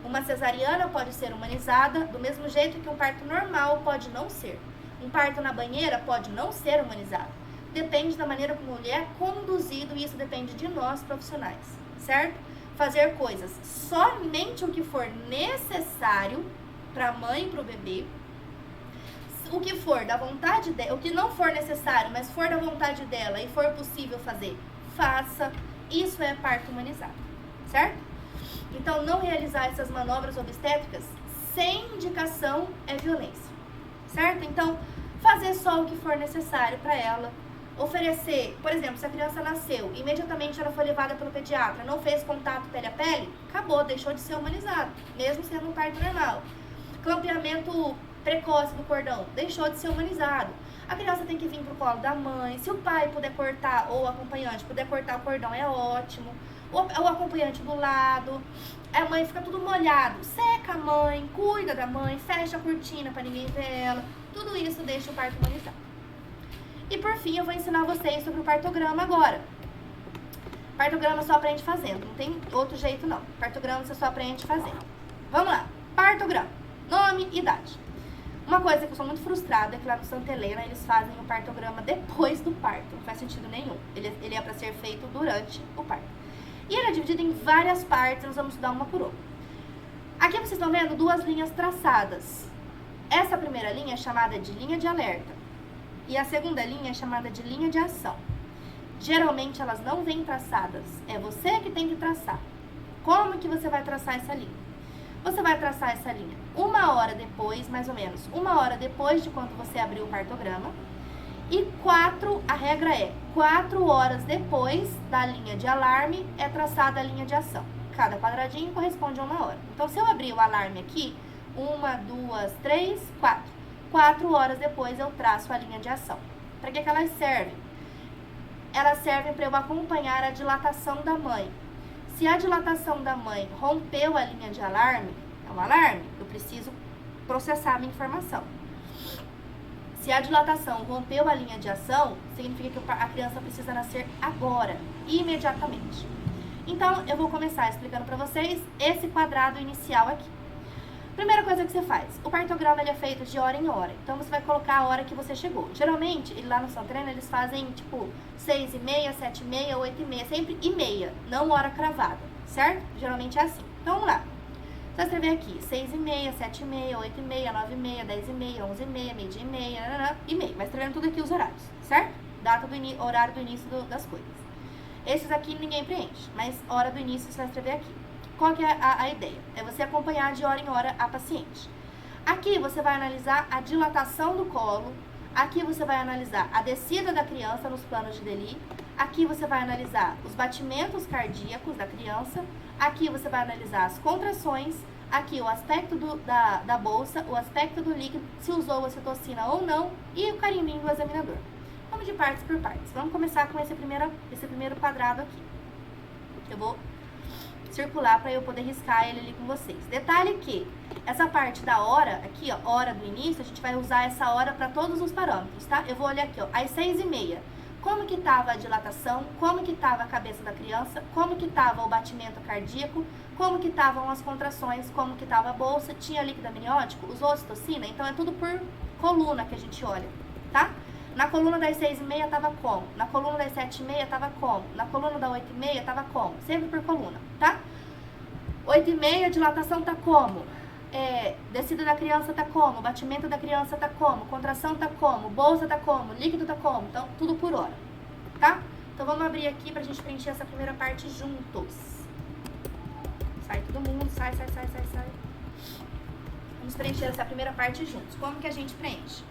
Uma cesariana pode ser humanizada do mesmo jeito que um parto normal pode não ser. Um parto na banheira pode não ser humanizado. Depende da maneira como ele é conduzido e isso depende de nós profissionais, certo? Fazer coisas somente o que for necessário para a mãe e para o bebê. O que for da vontade dela, o que não for necessário, mas for da vontade dela e for possível fazer, faça. Isso é parto humanizado, certo? Então, não realizar essas manobras obstétricas sem indicação é violência, certo? Então, fazer só o que for necessário para ela. Oferecer, por exemplo, se a criança nasceu, imediatamente ela foi levada pelo pediatra, não fez contato pele a pele, acabou, deixou de ser humanizado, mesmo sendo um parto normal. Clampeamento precoce do cordão, deixou de ser humanizado. A criança tem que vir pro colo da mãe. Se o pai puder cortar, ou o acompanhante puder cortar o cordão, é ótimo. O acompanhante do lado, a mãe fica tudo molhado, seca a mãe, cuida da mãe, fecha a cortina para ninguém ver ela. Tudo isso deixa o parto humanizado. E por fim, eu vou ensinar vocês sobre o partograma agora. Partograma só aprende fazendo, não tem outro jeito não. Partograma você só aprende fazendo. Vamos lá, partograma, nome e idade. Uma coisa que eu sou muito frustrada é que lá no Santa Helena eles fazem o partograma depois do parto. Não faz sentido nenhum. Ele é para ser feito durante o parto. E ele é dividido em várias partes, nós vamos estudar uma por uma. Aqui vocês estão vendo duas linhas traçadas. Essa primeira linha é chamada de linha de alerta. E a segunda linha é chamada de linha de ação. Geralmente elas não vêm traçadas. É você que tem que traçar. Como que você vai traçar essa linha? Você vai traçar essa linha 1 hora depois, mais ou menos, 1 hora depois de quando você abriu o partograma. E a regra é 4 horas depois da linha de alarme é traçada a linha de ação. Cada quadradinho corresponde a 1 hora. Então, se eu abrir o alarme aqui, 1, 2, 3, 4. 4 horas depois eu traço a linha de ação. Para que elas servem? Elas servem para eu acompanhar a dilatação da mãe. Se a dilatação da mãe rompeu a linha de alarme, é um alarme, eu preciso processar a minha informação. Se a dilatação rompeu a linha de ação, significa que a criança precisa nascer agora, imediatamente. Então, eu vou começar explicando para vocês esse quadrado inicial aqui. Primeira coisa que você faz, o partograma ele é feito de hora em hora. Então, você vai colocar a hora que você chegou. Geralmente, lá no Santa Helena, eles fazem, 6h30, 7h30, 8h30, sempre e meia, não hora cravada, certo? Geralmente é assim. Então, vamos lá. vai escrever aqui 6h30, 7h30, 8h30, 9h30, 10h30, 11h30, meio-dia e meia, e meio. Vai escrevendo tudo aqui os horários, certo? Horário do início das coisas. Esses aqui ninguém preenche, mas hora do início você vai escrever aqui. Qual que é a ideia? É você acompanhar de hora em hora a paciente. Aqui você vai analisar a dilatação do colo. Aqui você vai analisar a descida da criança nos planos de Deli. Aqui você vai analisar os batimentos cardíacos da criança. Aqui você vai analisar as contrações. Aqui o aspecto da bolsa, o aspecto do líquido, se usou ocitocina ou não, e o carimbinho do examinador. Vamos de partes por partes. Vamos começar com esse primeiro quadrado aqui. Eu vou circular para eu poder riscar ele ali com vocês. Detalhe que essa parte da hora, aqui ó, hora do início, a gente vai usar essa hora para todos os parâmetros, tá? Eu vou olhar aqui, ó, às 6h30. Como que estava a dilatação, como que estava a cabeça da criança, como que estava o batimento cardíaco, como que estavam as contrações, como que estava a bolsa, tinha líquido amniótico, usou ocitocina, então é tudo por coluna que a gente olha, tá? Na coluna das 6h30 estava como? Na coluna das 7h30 estava como? Na coluna da 8h30 estava como? Sempre por coluna, tá? 8h30, a dilatação tá como? Descida da criança tá como? Batimento da criança tá como? Contração tá como? Bolsa tá como? Líquido tá como? Então, tudo por hora, tá? Então, vamos abrir aqui pra gente preencher essa primeira parte juntos. Sai todo mundo, sai. Vamos preencher essa primeira parte juntos. Como que a gente preenche?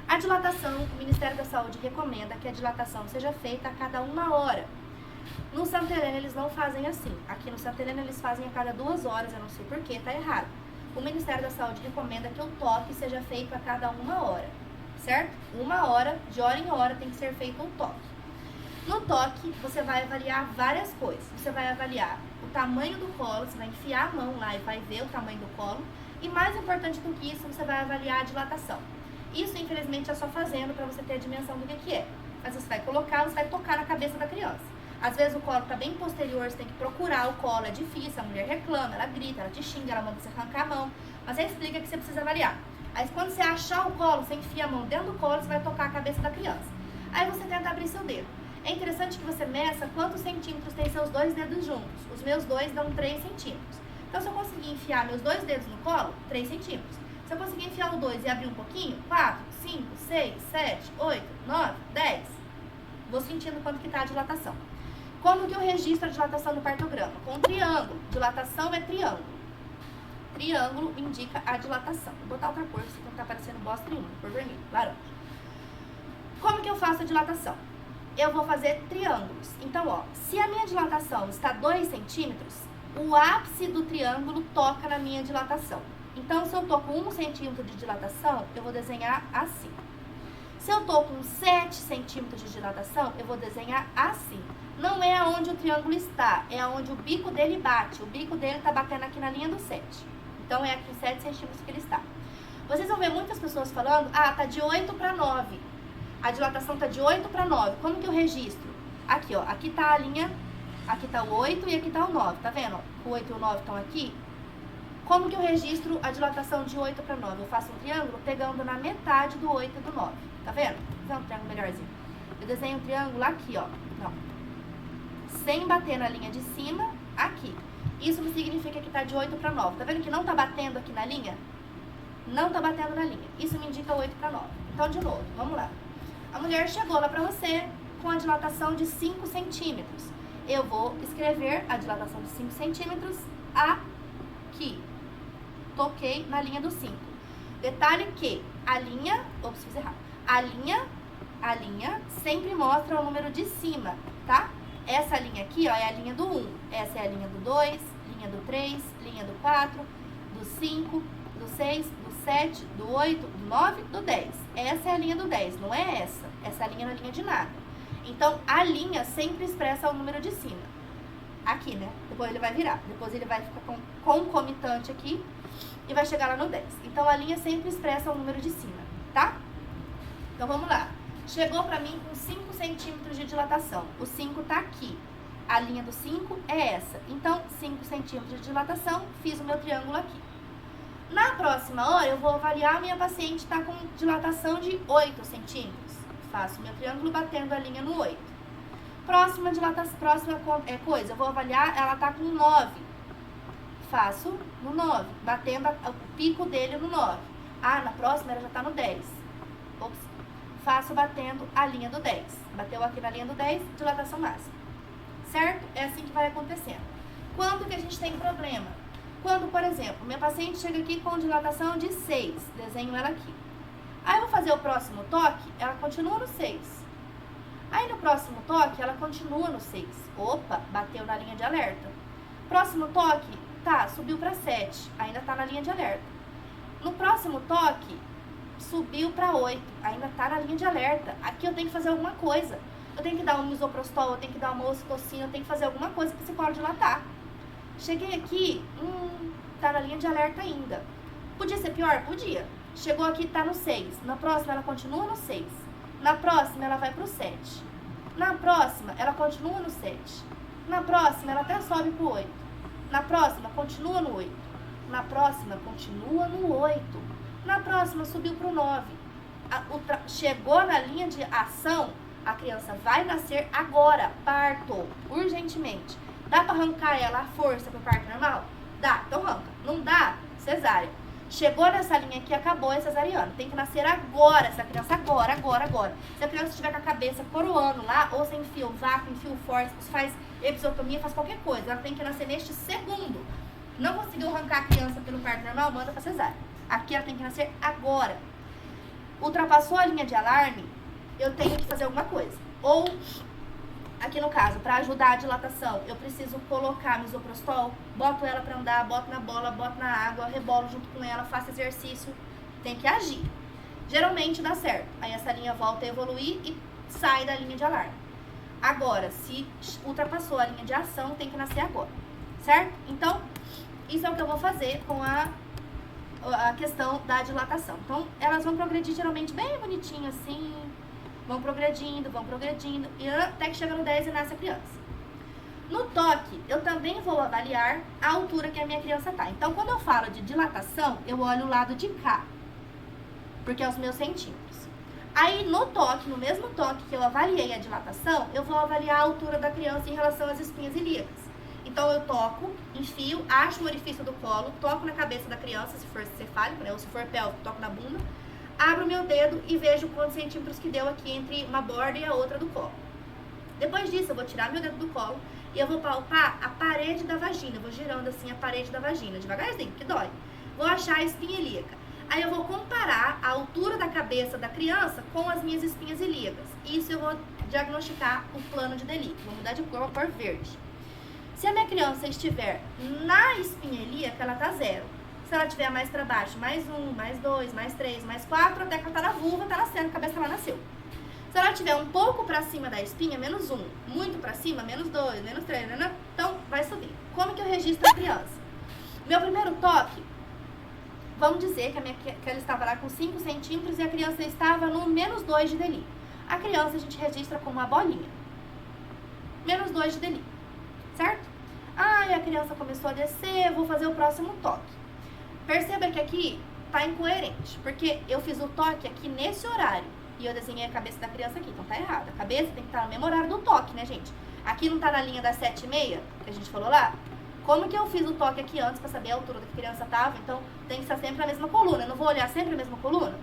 A dilatação, o Ministério da Saúde recomenda que a dilatação seja feita a cada 1 hora. No Santa Helena eles não fazem assim. Aqui no Santa Helena eles fazem a cada 2 horas, eu não sei porquê, tá errado. O Ministério da Saúde recomenda que o toque seja feito a cada 1 hora, certo? 1 hora, de hora em hora, tem que ser feito um toque. No toque, você vai avaliar várias coisas. Você vai avaliar o tamanho do colo, você vai enfiar a mão lá e vai ver o tamanho do colo. E mais importante do que isso, você vai avaliar a dilatação. Isso, infelizmente, é só fazendo para você ter a dimensão do que é. Mas você vai colocar, você vai tocar na cabeça da criança. Às vezes o colo está bem posterior, você tem que procurar o colo, é difícil, a mulher reclama, ela grita, ela te xinga, ela manda você arrancar a mão. Mas aí explica que você precisa avaliar. Aí quando você achar o colo, você enfia a mão dentro do colo, você vai tocar a cabeça da criança. Aí você tenta abrir seu dedo. É interessante que você meça quantos centímetros tem seus 2 dedos juntos. Os meus 2 dão 3 centímetros. Então se eu conseguir enfiar meus 2 dedos no colo, 3 centímetros. Se eu conseguir enfiar o 2 e abrir um pouquinho, 4, 5, 6, 7, 8, 9, 10. Vou sentindo quanto que está a dilatação. Como que eu registro a dilatação no partograma? Com um triângulo. Dilatação é triângulo. Triângulo indica a dilatação. Vou botar outra cor, porque não está aparecendo bosta nenhuma. Cor vermelha, laranja. Como que eu faço a dilatação? Eu vou fazer triângulos. Então, ó, se a minha dilatação está 2 centímetros, o ápice do triângulo toca na minha dilatação. Então, se eu tô com 1 centímetro de dilatação, eu vou desenhar assim. Se eu tô com 7 centímetros de dilatação, eu vou desenhar assim. Não é aonde o triângulo está, é aonde o bico dele bate. O bico dele tá batendo aqui na linha do 7. Então, é aqui 7 centímetros que ele está. Vocês vão ver muitas pessoas falando, tá de 8 para 9. A dilatação tá de 8 para 9. Como que eu registro? Aqui, ó, aqui tá a linha, aqui tá o 8 e aqui tá o 9, tá vendo? O 8 e o 9 estão aqui. Como que eu registro a dilatação de 8 para 9? Eu faço um triângulo pegando na metade do 8 e do 9. Tá vendo? Vou fazer um triângulo melhorzinho. Eu desenho um triângulo aqui, ó. Não. Sem bater na linha de cima, aqui. Isso me significa que tá de 8 para 9. Tá vendo que não tá batendo aqui na linha? Não tá batendo na linha. Isso me indica 8 para 9. Então, de novo, vamos lá. A mulher chegou lá pra você com a dilatação de 5 centímetros. Eu vou escrever a dilatação de 5 centímetros aqui. Toquei na linha do 5. Detalhe que a linha, fiz errado. A linha sempre mostra o número de cima, tá? Essa linha aqui, ó, é a linha do 1. Essa é a linha do 2, linha do 3, linha do 4, do 5, do 6, do 7, do 8, do 9, do 10. Essa é a linha do 10, não é essa. Essa linha não é linha de nada. Então, a linha sempre expressa o número de cima. Aqui, né? Depois ele vai virar. Depois ele vai ficar concomitante aqui e vai chegar lá no 10. Então, a linha sempre expressa o número de cima, tá? Então, vamos lá. Chegou pra mim com 5 centímetros de dilatação. O 5 tá aqui. A linha do 5 é essa. Então, 5 centímetros de dilatação, fiz o meu triângulo aqui. Na próxima hora, eu vou avaliar a minha paciente tá com dilatação de 8 centímetros. Faço meu triângulo batendo a linha no 8. Próxima coisa, eu vou avaliar, ela tá com 9. faço no 9, batendo o pico dele no 9. Ah, na próxima ela já tá no 10. Ops. Faço batendo a linha do 10. Bateu aqui na linha do 10, dilatação máxima. Certo? É assim que vai acontecendo. Quando que a gente tem problema? Quando, por exemplo, minha paciente chega aqui com dilatação de 6, desenho ela aqui. Aí eu vou fazer o próximo toque, ela continua no 6. Aí no próximo toque, ela continua no 6. Opa, bateu na linha de alerta. Próximo toque, tá, subiu para 7, ainda tá na linha de alerta. No próximo toque, subiu para 8, ainda tá na linha de alerta. Aqui eu tenho que fazer alguma coisa. Eu tenho que dar um misoprostol, eu tenho que dar uma ocitocina, eu tenho que fazer alguma coisa para esse colo dilatar. Cheguei aqui, tá na linha de alerta ainda. Podia ser pior? Podia. Chegou aqui, tá no 6. Na próxima, ela continua no 6. Na próxima, ela vai pro 7. Na próxima, ela continua no 7. Na próxima, ela até sobe pro 8. Na próxima, continua no 8. Na próxima, continua no 8. Na próxima, subiu pro 9. Chegou na linha de ação, a criança vai nascer agora. Parto, urgentemente. Dá pra arrancar ela à força pro parto normal? Dá, então arranca. Não dá, cesárea. Chegou nessa linha aqui, acabou, é cesariana. Tem que nascer agora, essa criança agora. Se a criança estiver com a cabeça coroando lá, ou você enfia o vácuo, enfia o fórceps, faz episiotomia, faz qualquer coisa. Ela tem que nascer neste segundo. Não conseguiu arrancar a criança pelo parto normal, manda pra cesárea. Aqui ela tem que nascer agora. Ultrapassou a linha de alarme, eu tenho que fazer alguma coisa. Ou, aqui no caso, para ajudar a dilatação, eu preciso colocar misoprostol, boto ela para andar, boto na bola, boto na água, rebolo junto com ela, faço exercício, tem que agir. Geralmente dá certo. Aí essa linha volta a evoluir e sai da linha de alarme. Agora, se ultrapassou a linha de ação, tem que nascer agora, certo? Então, isso é o que eu vou fazer com a questão da dilatação. Então, elas vão progredir geralmente bem bonitinho assim, vão progredindo, e até que chega no 10 e nasce a criança. No toque, eu também vou avaliar a altura que a minha criança tá. Então, quando eu falo de dilatação, eu olho o lado de cá, porque é os meus centímetros. Aí, no toque, no mesmo toque que eu avaliei a dilatação, eu vou avaliar a altura da criança em relação às espinhas ilíacas. Então, eu toco, enfio, acho o orifício do colo, toco na cabeça da criança, se for cefálico, né, ou se for pélvico, toco na bunda, abro meu dedo e vejo quantos centímetros que deu aqui entre uma borda e a outra do colo. Depois disso, eu vou tirar meu dedo do colo e eu vou palpar a parede da vagina. Eu vou girando assim a parede da vagina, devagarzinho, que dói. Vou achar a espinha ilíaca. Aí eu vou comparar a altura da cabeça da criança com as minhas espinhas ilíacas. Isso eu vou diagnosticar o plano de Delis. Vou mudar de cor para verde. Se a minha criança estiver na espinha ilíaca, ela tá 0. Se ela estiver mais para baixo, mais 1, mais 2, mais 3, mais 4, até que ela tá na vulva, tá nascendo, a cabeça ela nasceu. Se ela estiver um pouco para cima da espinha, menos 1. Muito para cima, menos 2, menos 3, né? Então vai subir. Como que eu registro a criança? Meu primeiro toque, vamos dizer que ela estava lá com 5 centímetros e a criança estava no menos 2 de Delis. A criança a gente registra com uma bolinha. Menos 2 de Delis. Certo? E a criança começou a descer, vou fazer o próximo toque. Perceba que aqui tá incoerente, porque eu fiz o toque aqui nesse horário e eu desenhei a cabeça da criança aqui, então tá errado. A cabeça tem que estar no mesmo horário do toque, né, gente? Aqui não tá na linha das 7h30, que a gente falou lá? Como que eu fiz o toque aqui antes pra saber a altura da que a criança tava? Então tem que estar sempre a mesma coluna, eu não vou olhar sempre a mesma coluna?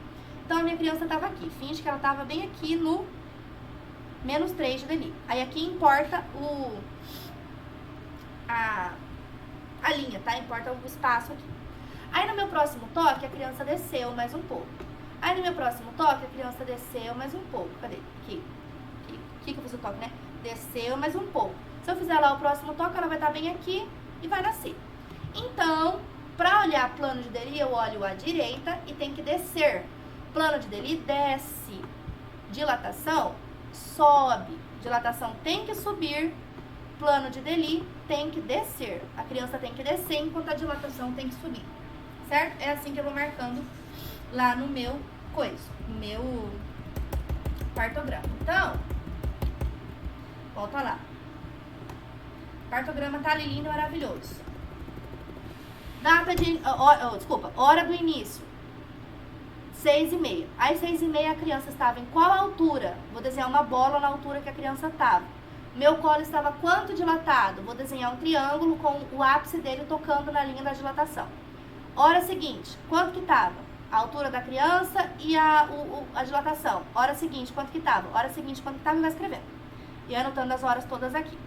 Então a minha criança tava aqui, finge que ela tava bem aqui no menos 3 de Delis. Aí aqui importa a linha, tá? Importa o espaço aqui. Aí no meu próximo toque, a criança desceu mais um pouco. Aí no meu próximo toque, a criança desceu mais um pouco. Cadê? Aqui que eu fiz o toque, né? Desceu mais um pouco. Se eu fizer lá o próximo toque, ela vai estar bem aqui e vai nascer. Então, pra olhar plano de Delis, eu olho à direita e tem que descer. Plano de Delis desce. Dilatação, sobe. Dilatação tem que subir. Plano de Delis tem que descer. A criança tem que descer enquanto a dilatação tem que subir. Certo? É assim que eu vou marcando lá no meu no meu partograma. Então, volta lá. O partograma tá ali lindo e maravilhoso. Data de... hora do início. 6h30. Aí 6h30 a criança estava em qual altura? Vou desenhar uma bola na altura que a criança estava. Meu colo estava quanto dilatado? Vou desenhar um triângulo com o ápice dele tocando na linha da dilatação. Hora seguinte, quanto que estava? A altura da criança e a dilatação. Hora seguinte, quanto que estava? Hora seguinte, quanto que estava, e vai escrevendo. E anotando as horas todas aqui.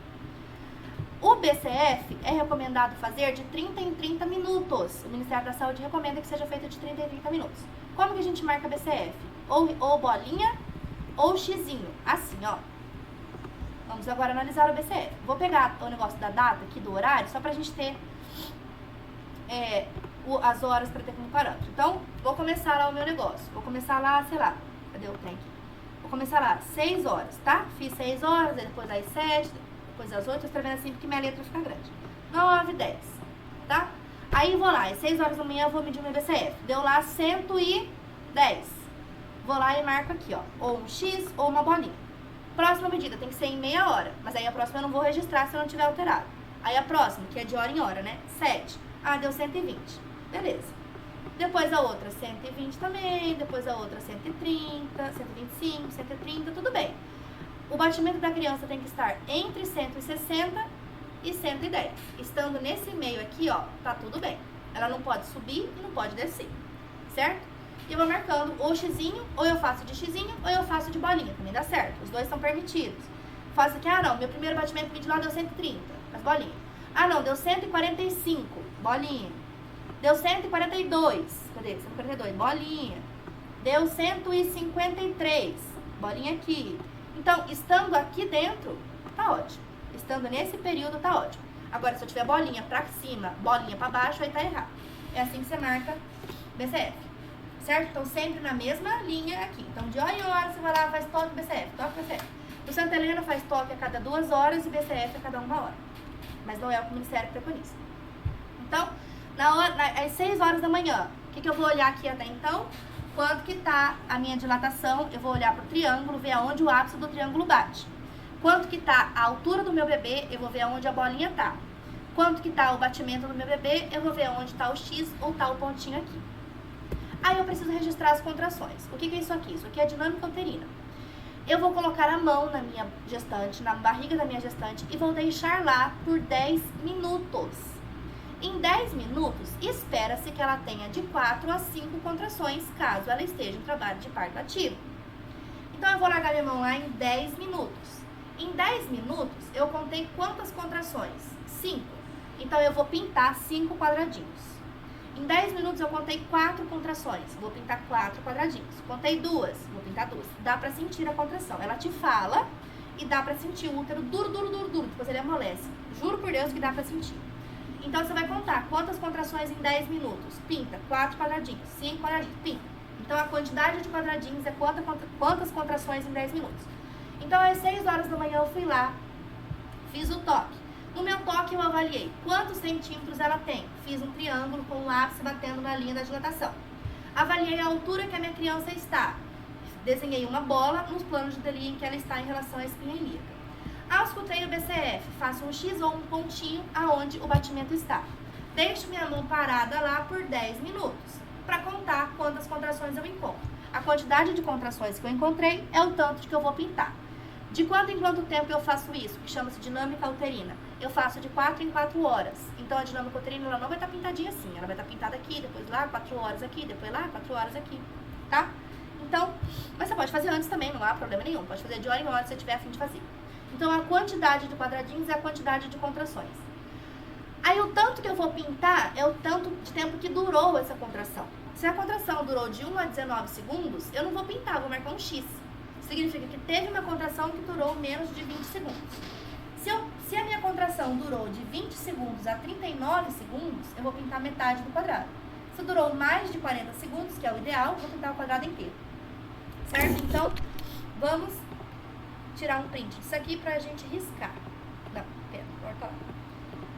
O BCF é recomendado fazer de 30 em 30 minutos. O Ministério da Saúde recomenda que seja feito de 30 em 30 minutos. Como que a gente marca BCF? Ou bolinha ou xizinho. Assim, ó. Vamos agora analisar o BCF. Vou pegar o negócio da data aqui, do horário, só pra gente ter as horas pra ter como parâmetro. Então, vou começar lá o meu negócio. Vou começar lá, sei lá, cadê o trem aqui? Vou começar lá, 6 horas, tá? Fiz 6 horas, depois às 7, depois às 8, tô escrevendo assim porque minha letra fica grande. 9, 10, tá? Aí vou lá, às 6 horas da manhã eu vou medir o meu BCF. Deu lá 110. Vou lá e marco aqui, ó, ou um X ou uma bolinha. Próxima medida tem que ser em meia hora, mas aí a próxima eu não vou registrar se eu não tiver alterado. Aí a próxima, que é de hora em hora, né? 7. Ah, deu 120. Beleza. Depois a outra 120 também, depois a outra 130, 125, 130, tudo bem. O batimento da criança tem que estar entre 160 e 110. Estando nesse meio aqui, ó, tá tudo bem. Ela não pode subir e não pode descer, certo? E eu vou marcando ou xizinho, ou eu faço de xizinho, ou eu faço de bolinha, também dá certo. Os dois são permitidos. Faço aqui, ah não, meu primeiro batimento medi lá deu 130, mas bolinha. Ah não, deu 145, bolinha. Deu 142, cadê? 142, bolinha. Deu 153, bolinha aqui. Então, estando aqui dentro, tá ótimo. Estando nesse período, tá ótimo. Agora, se eu tiver bolinha pra cima, bolinha pra baixo, aí tá errado. É assim que você marca BCF. Certo? Então, sempre na mesma linha aqui. Então, de hora em hora, você vai lá, faz toque BCF, toque BCF. O Santa Helena faz toque a cada 2 horas e BCF a cada 1 hora. Mas não é o que o Ministério preconiza. Então, às 6 horas da manhã, o que eu vou olhar aqui até então? Quanto que tá a minha dilatação? Eu vou olhar pro triângulo, ver aonde o ápice do triângulo bate. Quanto que tá a altura do meu bebê? Eu vou ver aonde a bolinha tá. Quanto que tá o batimento do meu bebê? Eu vou ver aonde tá o X ou tá o pontinho aqui. Aí eu preciso registrar as contrações. O que é isso aqui? Isso aqui é dinâmica uterina. Eu vou colocar a mão na minha gestante, na barriga da minha gestante, e vou deixar lá por 10 minutos. Em 10 minutos, espera-se que ela tenha de 4 a 5 contrações, caso ela esteja em trabalho de parto ativo. Então, eu vou largar minha mão lá em 10 minutos. Em 10 minutos, eu contei quantas contrações? 5. Então, eu vou pintar 5 quadradinhos. Em 10 minutos eu contei 4 contrações, vou pintar 4 quadradinhos. Contei 2, vou pintar 2. Dá pra sentir a contração. Ela te fala e dá pra sentir o útero duro, duro, duro, duro. Depois ele amolece. Juro por Deus que dá pra sentir. Então você vai contar quantas contrações em 10 minutos. Pinta 4 quadradinhos, 5 quadradinhos, pinta. Então a quantidade de quadradinhos é quantas contrações em 10 minutos. Então às 6 horas da manhã eu fui lá, fiz o toque. No meu toque eu avaliei quantos centímetros ela tem. Fiz um triângulo com o ápice batendo na linha da dilatação. Avaliei a altura que a minha criança está. Desenhei uma bola nos planos de Delia em que ela está em relação à espinha ilíaca. Auscultei o BCF. Faço um X ou um pontinho aonde o batimento está. Deixo minha mão parada lá por 10 minutos para contar quantas contrações eu encontro. A quantidade de contrações que eu encontrei é o tanto de que eu vou pintar. De quanto em quanto tempo eu faço isso, que chama-se dinâmica uterina? Eu faço de 4 em 4 horas. Então, a dinâmica uterina ela não vai estar pintadinha assim. Ela vai estar pintada aqui, depois lá, 4 horas aqui, depois lá, 4 horas aqui, tá? Então, mas você pode fazer antes também, não há problema nenhum. Pode fazer de hora em hora se você tiver a fim de fazer. Então, a quantidade de quadradinhos é a quantidade de contrações. Aí, o tanto que eu vou pintar é o tanto de tempo que durou essa contração. Se a contração durou de 1 a 19 segundos, eu não vou pintar, vou marcar um X. Significa que teve uma contração que durou menos de 20 segundos. Se a minha contração durou de 20 segundos a 39 segundos, eu vou pintar metade do quadrado. Se durou mais de 40 segundos, que é o ideal, vou pintar o quadrado inteiro. Certo? Então, vamos tirar um print disso aqui pra gente riscar. Não, pera, corta lá.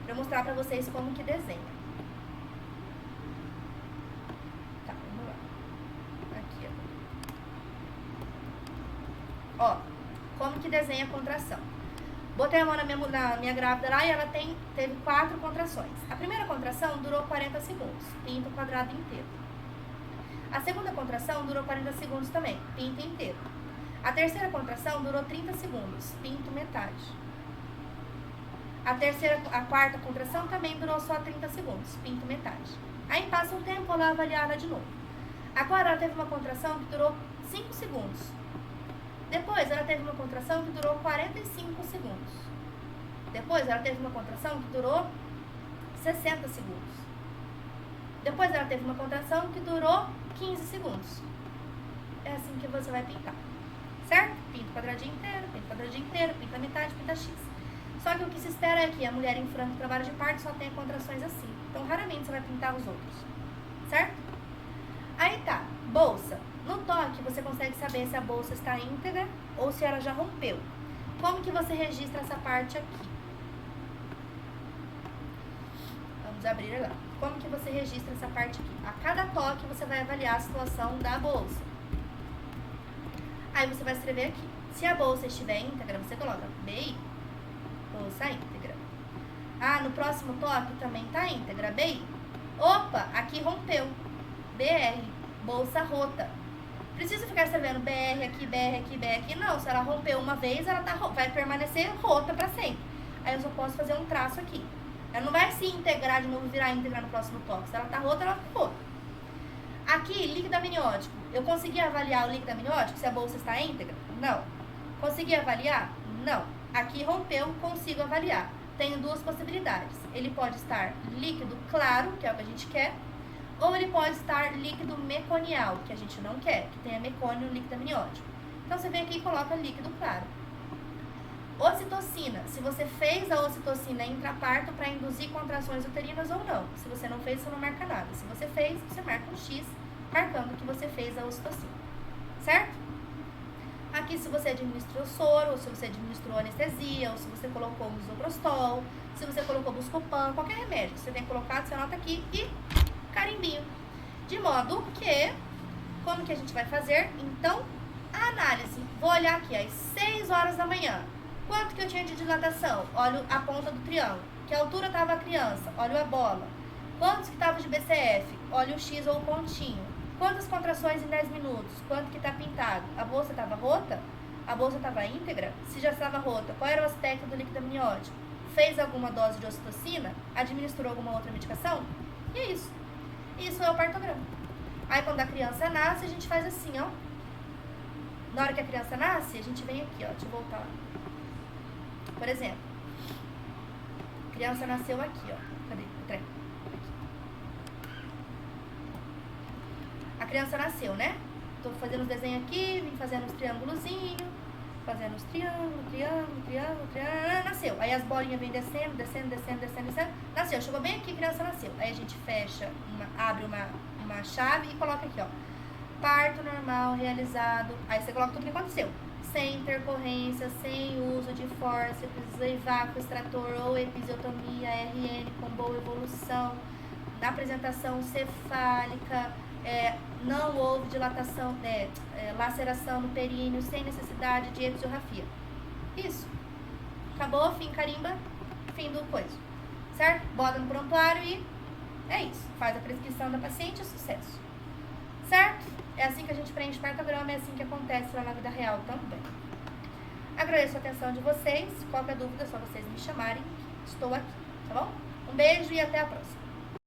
Pra eu mostrar pra vocês como que desenha. Tá, vamos lá. Aqui, ó. Como que desenha a contração. Botei a mão na minha grávida lá e ela teve 4 contrações. A primeira contração durou 40 segundos. Pinta o quadrado inteiro. A segunda contração durou 40 segundos também. Pinta inteiro. A terceira contração durou 30 segundos. Pinta metade. A quarta contração também durou só 30 segundos, pinto metade. Aí passa um tempo, vou lá avaliar ela de novo. Agora ela teve uma contração que durou 5 segundos. Depois ela teve uma contração que durou 45 segundos. Depois ela teve uma contração que durou 60 segundos. Depois ela teve uma contração que durou 15 segundos. É assim que você vai pintar. Certo? Pinta o quadradinho inteiro, pinta a metade, pinta X. Só que o que se espera é que a mulher em franco trabalho de parto só tenha contrações assim. Então, raramente você vai pintar os outros. Certo? Aí tá, bolsa. No toque, você consegue saber se a bolsa está íntegra ou se ela já rompeu. Como que você registra essa parte aqui? Vamos abrir lá. Como que você registra essa parte aqui? A cada toque, você vai avaliar a situação da bolsa. Aí você vai escrever aqui. Se a bolsa estiver íntegra, você coloca BI, bolsa íntegra. Ah, no próximo toque também tá íntegra, BI. Opa, aqui rompeu. BR, bolsa rota. Precisa ficar escrevendo BR aqui, BR aqui, BR aqui. Não, se ela rompeu uma vez, ela vai permanecer rota para sempre. Aí eu só posso fazer um traço aqui. Ela não vai se integrar de novo, virar íntegra no próximo toque. Se ela tá rota, ela fica rota. Aqui, líquido amniótico. Eu consegui avaliar o líquido amniótico, se a bolsa está íntegra? Não. Consegui avaliar? Não. Aqui rompeu, consigo avaliar. Tenho duas possibilidades. Ele pode estar líquido claro, que é o que a gente quer, ou ele pode estar líquido meconial, que a gente não quer, que tenha mecônio no líquido amniótico. Então, você vem aqui e coloca líquido claro. Ocitocina. Se você fez a ocitocina intraparto para induzir contrações uterinas ou não. Se você não fez, você não marca nada. Se você fez, você marca um X, marcando que você fez a ocitocina. Certo? Aqui, se você administrou soro, ou se você administrou anestesia, ou se você colocou misoprostol, se você colocou Buscopan, qualquer remédio que você tenha colocado, você anota aqui e carimbinho. De modo que, como que a gente vai fazer? Então, a análise. Vou olhar aqui às 6 horas da manhã. Quanto que eu tinha de dilatação? Olho a ponta do triângulo. Que altura estava a criança? Olho a bola. Quantos que estava de BCF? Olho o X ou o pontinho. Quantas contrações em 10 minutos? Quanto que está pintado? A bolsa estava rota? A bolsa estava íntegra? Se já estava rota, qual era o aspecto do líquido amniótico? Fez alguma dose de ocitocina? Administrou alguma outra medicação? E é isso. Isso é o partograma. Aí quando a criança nasce, a gente faz assim, ó. Na hora que a criança nasce, a gente vem aqui, ó. Deixa eu voltar lá. Por exemplo, a criança nasceu aqui, ó. Cadê o trem? A criança nasceu, né? Tô fazendo os desenhos aqui, vim fazendo os triângulozinhos, fazendo os triângulo, nasceu. Aí as bolinhas vêm descendo, nasceu. Chegou bem aqui, a criança nasceu. Aí a gente fecha, abre uma chave e coloca aqui, ó. Parto normal realizado. Aí você coloca tudo que aconteceu. Sem intercorrência, sem uso de fórceps, vácuo extrator ou episiotomia, RN com boa evolução, na apresentação cefálica, não houve dilatação, laceração no períneo, sem necessidade de episiografia. Isso. Acabou, fim, carimba, fim do coisa. Certo? Bota no prontuário e é isso. Faz a prescrição da paciente e sucesso. Certo? É assim que a gente preenche partograma, é assim que acontece lá na vida real também. Agradeço a atenção de vocês. Qualquer dúvida é só vocês me chamarem. Estou aqui, tá bom? Um beijo e até a próxima.